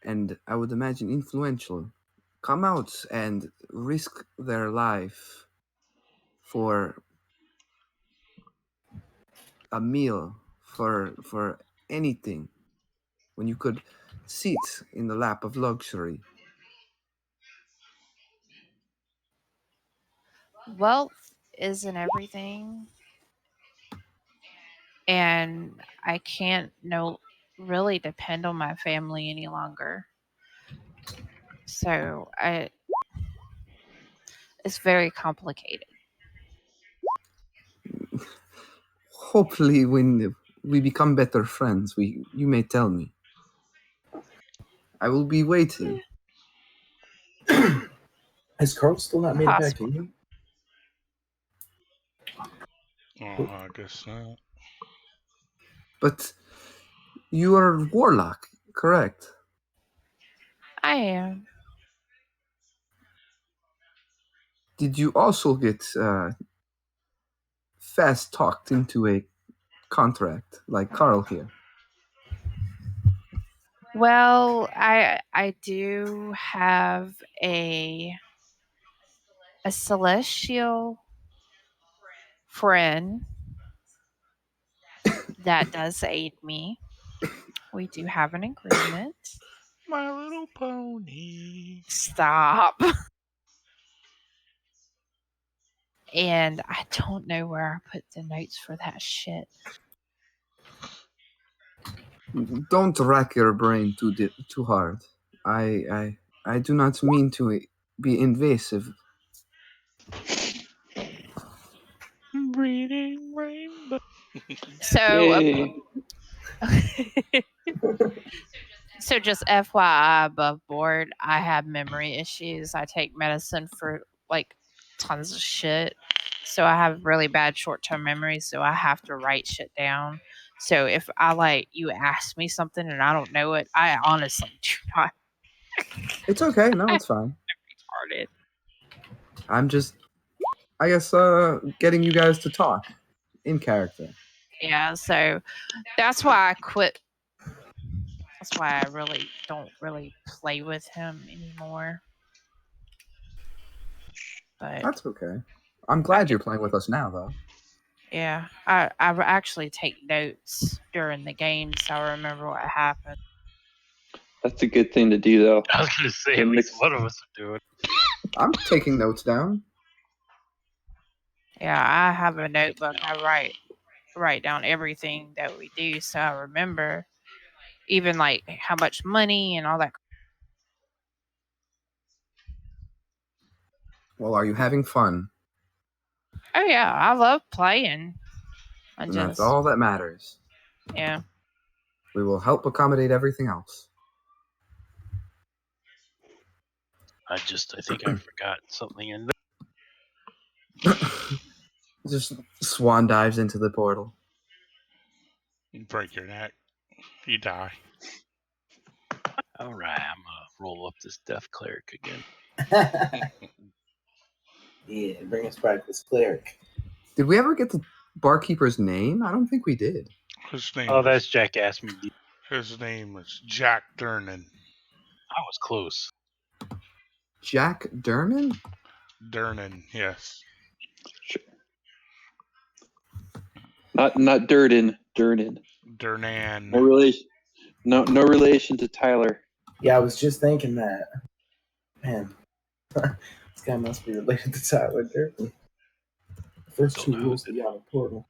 and I would imagine influential come out and risk their life for a meal, for anything, when you could sit in the lap of luxury. Wealth isn't everything, and I can't really depend on my family any longer. So it's very complicated. Hopefully, when we become better friends, you may tell me. I will be waiting. Has Carl still not made it back to Possible. you? Oh, I guess not. But you are a warlock, correct? I am. Did you also get fast talked into a contract like Carl here? Well, I do have a celestial friend that does aid me. We do have an agreement. My Little Pony. Stop. And I don't know where I put the notes for that shit. Don't rack your brain too hard. I do not mean to be invasive. Reading rainbow. So, Yay. so just FYI, above board, I have memory issues. I take medicine for like tons of shit. So I have really bad short-term memory, so I have to write shit down. So if you ask me something and I don't know it, I honestly do not. It's okay. No, it's fine. Retarded. I'm just, I guess, getting you guys to talk in character. Yeah, so that's why I quit. That's why I really don't play with him anymore. But That's okay. I'm glad you're playing with us now, though. yeah, I actually take notes during the game, so I remember what happened. That's a good thing to do, though. I was going to say, at least one of us are doing. I'm taking notes down. Yeah, I have a notebook. I write down everything that we do, so I remember, even like how much money and all that. Well, are you having fun? Oh yeah, I love playing. And that's all that matters. Yeah. We will help accommodate everything else. I think I forgot something in there. Just swan dives into the portal. You break your neck. You die. All right, I'm gonna roll up this death cleric again. Yeah, bring us back this cleric. Did we ever get the barkeeper's name? I don't think we did. His name. Oh, that's Jackass McD. His name was Jack Durnan. I was close. Jack Durnan? Durnan, yes. Not Durden. Durnan. No relation. No relation to Tyler. Yeah, I was just thinking that. Man, this guy must be related to Tyler Durden. The first two rules of the Yawning Portal.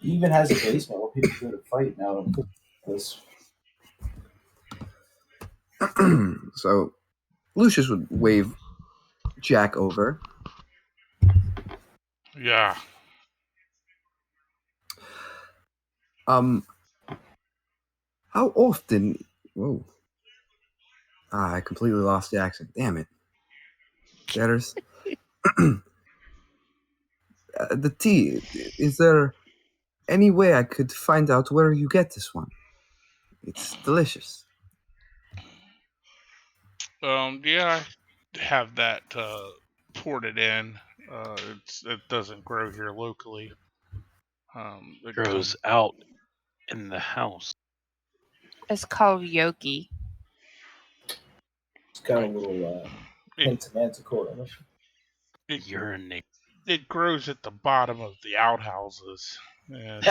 He even has a basement where people go to fight now. This. So Lucius would wave Jack over. Yeah. How often? Whoa. I completely lost the accent. Damn it. There's the tea. Is there any way I could find out where you get this one? It's delicious. Yeah, I have that ported in. It doesn't grow here locally. It grows out in the house. It's called Yoki. It's got a little hint of Manticore. Urinate. It grows at the bottom of the outhouses. And,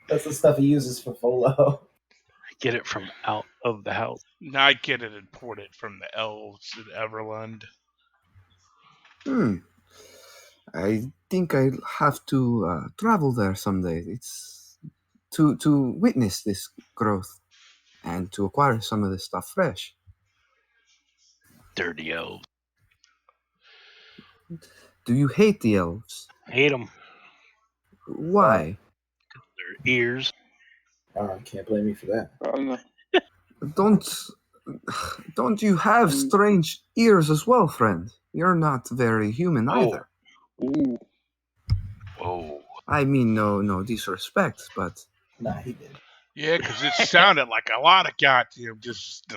that's the stuff he uses for Folo. Get it from out of the house. I get it imported from the elves in Everland. I think I'll have to travel there someday. It's to witness this growth and to acquire some of this stuff fresh. Dirty elves. Do you hate the elves? Hate them. Why? Their ears. I can't blame you for that. Don't you have strange ears as well, friend? You're not very human either. Ooh. Whoa. I mean, no disrespect, but... Nah, he did. Yeah, because it sounded like a lot of goddamn just...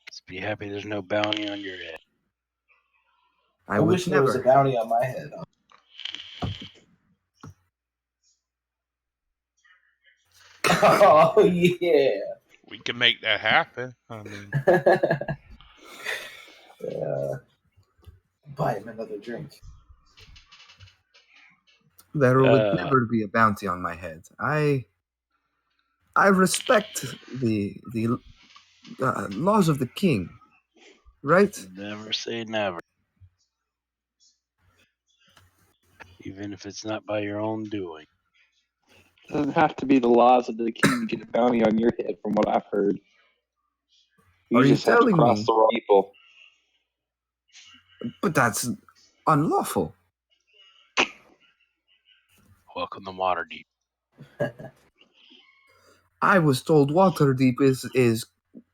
Just be happy there's no bounty on your head. I wish there was a bounty on my head. Oh, yeah. We can make that happen. I mean... buy him another drink. There would never be a bounty on my head. I respect the laws of the king, right? Never say never. Even if it's not by your own doing. It doesn't have to be the laws of the king to get a bounty on your head, from what I've heard. You just have to cross the wrong people. But that's unlawful. Welcome to Waterdeep. I was told Waterdeep is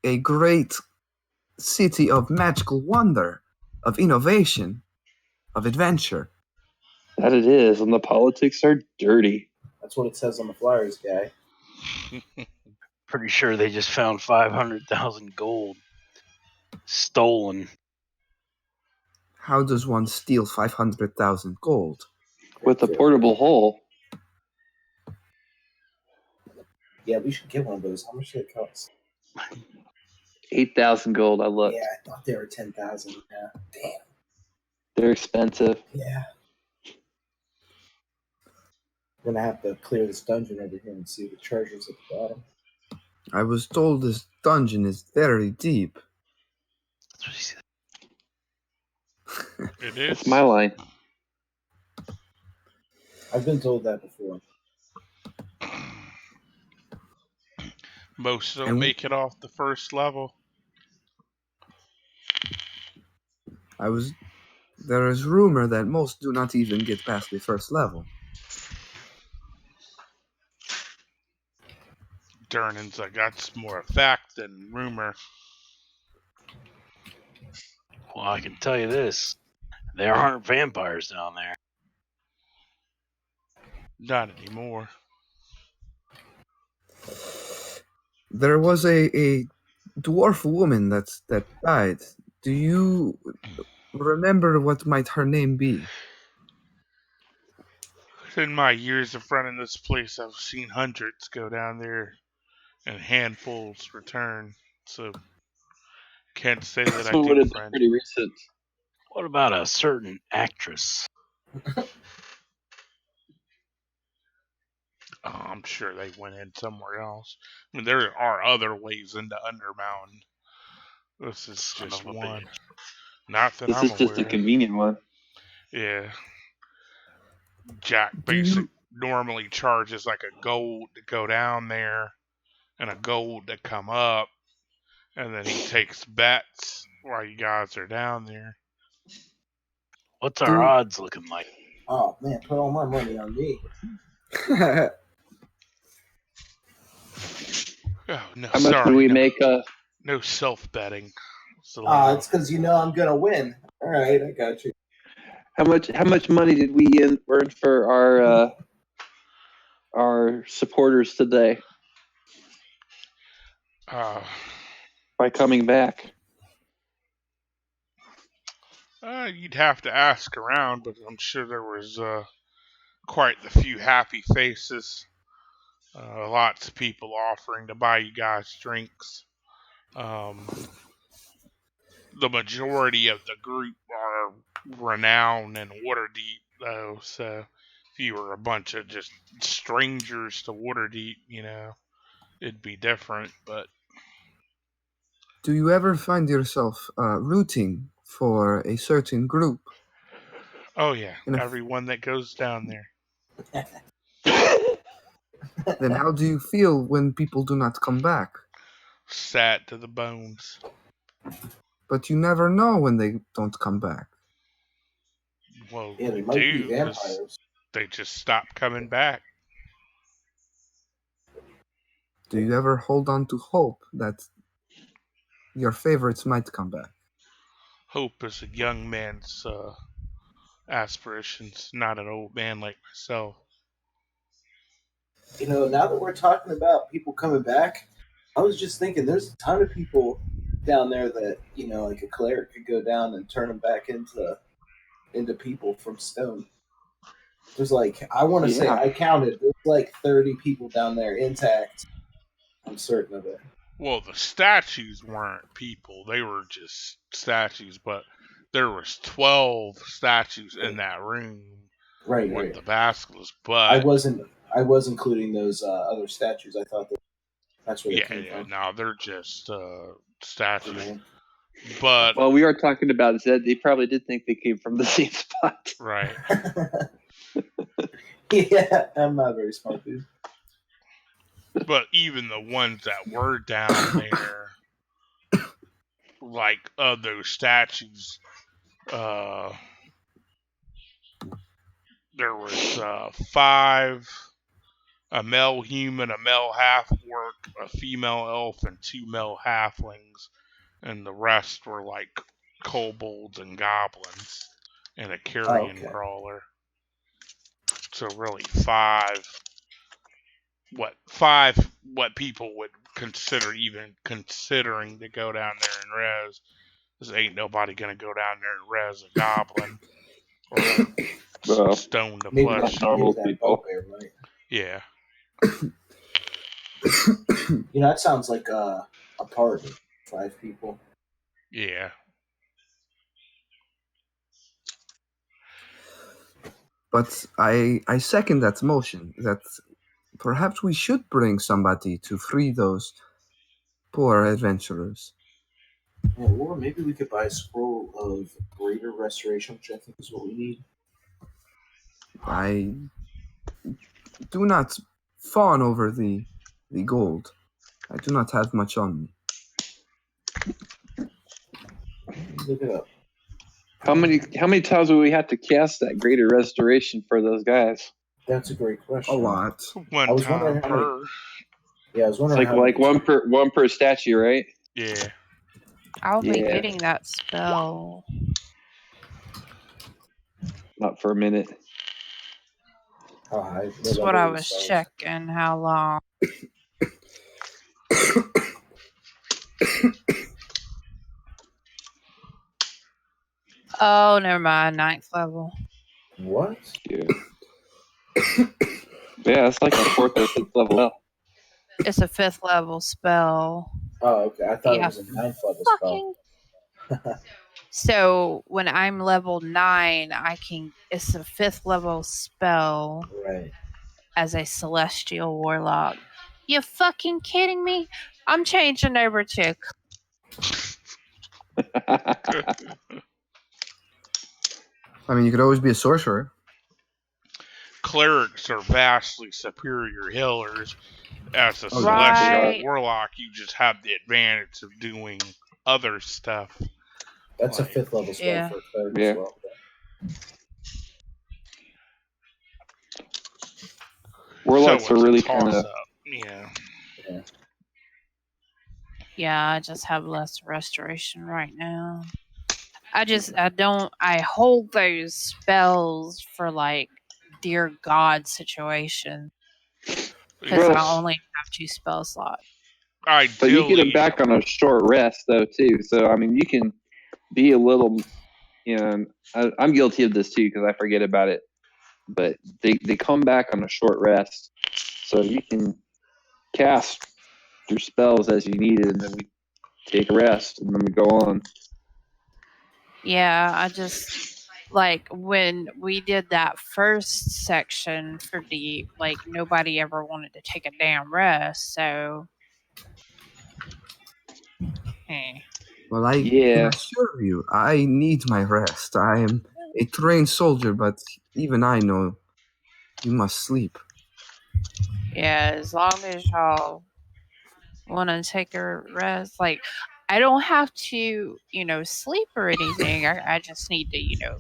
a great city of magical wonder, of innovation, of adventure. That it is, and the politics are dirty. That's what it says on the flyers, guy. Pretty sure they just found 500,000 gold stolen. How does one steal 500,000 gold? With a portable hole. Yeah, we should get one of those. How much should it cost? 8,000 gold, I looked. Yeah, I thought they were 10,000. Yeah. Damn. They're expensive. Yeah. We're going to have to clear this dungeon over here and see the treasures at the bottom. I was told this dungeon is very deep. That's what he said. It is. It's my line. I've been told that before. Most don't make it off the first level. There is rumor that most do not even get past the first level. Durnan's got more fact than rumor. Well, I can tell you this. There aren't vampires down there. Not anymore. There was a dwarf woman that died. Do you remember what might her name be? In my years of running this place, I've seen hundreds go down there and handfuls return. So can't say that I So do, it's friend. pretty recent. What about a certain actress? I'm sure they went in somewhere else. I mean, there are other ways into Undermountain. This is Son just of a one. bitch. Not that This I'm is just a aware of. convenient one. Yeah. Jack Do you normally charges like a gold to go down there and a gold to come up, and then he takes bets while you guys are down there. What's our Do- odds looking like? Oh man, put all my money on me. Oh no, How much sorry, would we no, make? no self betting. It's because you know I'm gonna win. All right, I got you. How much money did we earn for our supporters today by coming back? You'd have to ask around, but I'm sure there was quite a few happy faces. Lots of people offering to buy you guys drinks. The majority of the group are renowned in Waterdeep, though. So if you were a bunch of just strangers to Waterdeep, it'd be different. But Do you ever find yourself rooting for a certain group? oh yeah, And everyone that goes down there. then how do you feel when people do not come back? Sad to the bones. But you never know when they don't come back. Well, Yeah, they you might be do, because vampires. they just stop coming back. Do you ever hold on to hope that your favorites might come back? Hope is a young man's aspirations, not an old man like myself. You know, now that we're talking about people coming back, I was just thinking there's a ton of people down there that, like a cleric could go down and turn them back into people from stone. There's I want to say, Yeah. I counted, there's 30 people down there intact. I'm certain of it. Well, the statues weren't people; they were just statues. But there was 12 statues in that room with the basilisks. But I was including those other statues. I thought that's where they came from. no, they're just statues. But well, we are talking about Zed. They probably did think they came from the same spot. Right. Yeah, I'm not very smart, dude. But even the ones that were down there, like of those statues, there was 5, a male human, a male half-orc, a female elf, and 2 male halflings. And the rest were like kobolds and goblins and a carrion crawler. So really 5 what people would consider even considering to go down there and res. Because ain't nobody gonna go down there and res a goblin or stone to maybe flesh. Normal people. Bugbear, right? Yeah. That sounds like a party. 5 people. Yeah. But I second that motion, that perhaps we should bring somebody to free those poor adventurers. Yeah, or maybe we could buy a scroll of greater restoration, which I think is what we need. I do not fawn over the gold. I do not have much on me. Look it up. How many times will we have to cast that greater restoration for those guys? That's a great question. A lot. One time per. Yeah, I was wondering. It's like one per statue, right? Yeah. I'll be getting that spell. Not for a minute. That's what I was checking. How long? Oh, never mind. 9th level. What? Yeah. Yeah, it's like a 4th or 5th level. It's a 5th level spell. Oh, okay. I thought Yeah, it was a 9th level spell. So when I'm level 9, it's a 5th level spell. Right. As a celestial warlock. You fucking kidding me? I'm changing over to. I mean, you could always be a sorcerer. Clerics are vastly superior healers. As a Right. celestial warlock, you just have the advantage of doing other stuff. That's a 5th level spell for a cleric as well. Warlocks are really kind of. Yeah, I just have less restoration right now. I hold those spells for like dear God situation. Because I only have 2 spell slots. But you get them back on a short rest though too. So I mean, you can be a little. I'm guilty of this too because I forget about it. But they come back on a short rest, so you can cast your spells as you need it, and then we take a rest, and then we go on. Yeah, I just like when we did that first section for Deep, like nobody ever wanted to take a damn rest, so Well, I can assure you, I need my rest. I am a trained soldier, but even I know you must sleep. Yeah, as long as y'all want to take a rest, like I don't have to, sleep or anything. I just need to,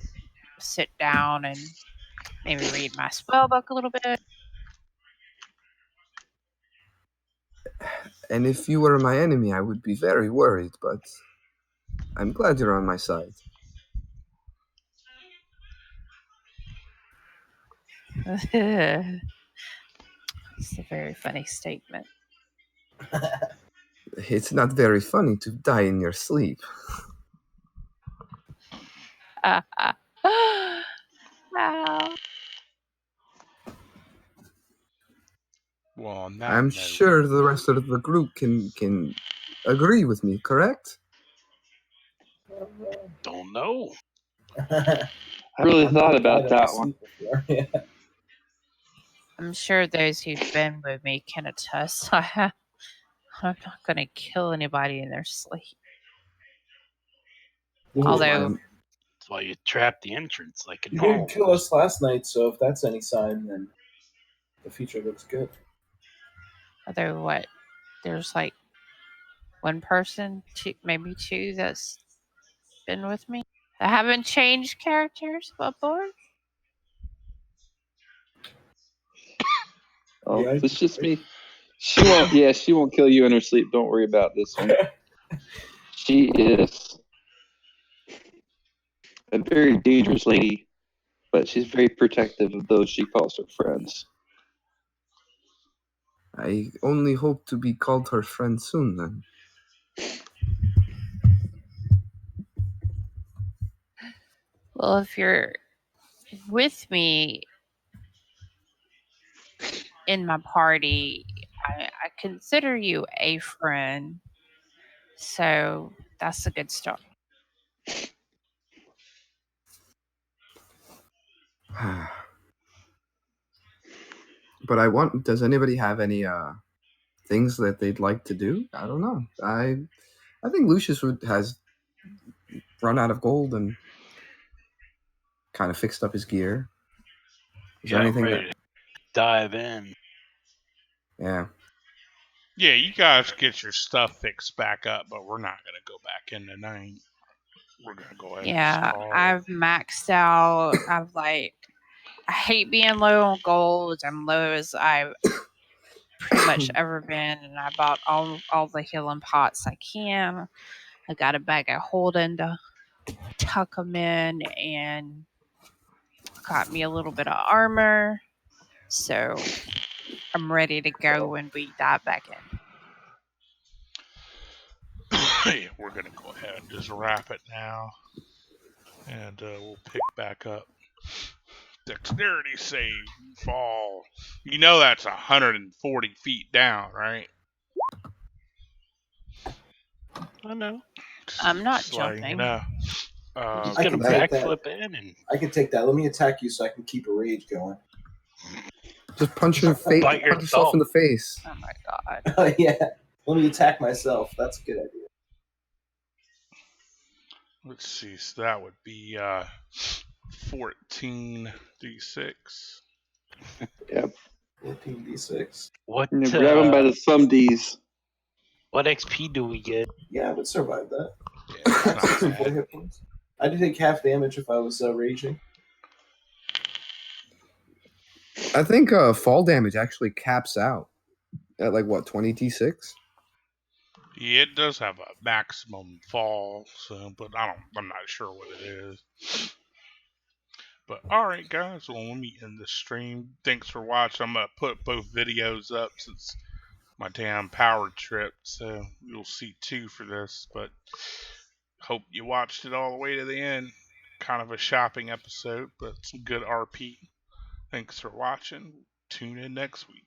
sit down and maybe read my spell book a little bit. And if you were my enemy, I would be very worried, but I'm glad you're on my side. It's a very funny statement. It's not very funny to die in your sleep. Wow. Well, I'm sure the rest of the group can agree with me, correct? Don't know. I really thought about that one. I'm sure those who've been with me can attest. I'm not going to kill anybody in their sleep. Although that's why you trap the entrance like a you didn't kill us last night, so if that's any sign, then the future looks good. Although what? There's like one person, maybe 2 that's been with me. I haven't changed characters before. Oh, it's just me. She won't. Yeah, she won't kill you in her sleep. Don't worry about this one. She is a very dangerous lady, but she's very protective of those she calls her friends. I only hope to be called her friend soon, then. Well, if you're with me in my party, I consider you a friend. So that's a good start. But does anybody have any things that they'd like to do? I don't know. I think Lucius has run out of gold and kind of fixed up his gear. Is there anything ready to dive in? Yeah, you guys get your stuff fixed back up, but we're not going to go back in tonight. We're going to go ahead and call I've maxed out. I hate being low on gold. I'm low as I've pretty much ever been, and I bought all the healing pots I can. I got a bag of holding to tuck them in, and got me a little bit of armor. So I'm ready to go when we dive back in. Yeah, we're going to go ahead and just wrap it now. And we'll pick back up Dexterity save. Fall. You know that's 140 feet down, right? I know. I'm not Just letting jumping. you know. He's I gonna can take that. backflip in and I can take that. Let me attack you so I can keep a rage going. Just punch your face. Bite your Punch yourself in the face. Oh my god. Yeah. Let me attack myself. That's a good idea. Let's see. So that would be 14d6. Yep. 14d6. what? You know, grab him by the thumb D's. What XP do we get? Yeah, I would survive that. Yeah, it's not Access and 4 bad. hit points. I did take half damage if I was raging. I think fall damage actually caps out at like what 20d6. Yeah, it does have a maximum fall, so but I'm not sure what it is. But alright guys, well let me end the stream. Thanks for watching. I'm gonna put both videos up since my damn power trip, so you'll see 2 for this, but hope you watched it all the way to the end. Kind of a shopping episode, but some good RP. Thanks for watching. Tune in next week.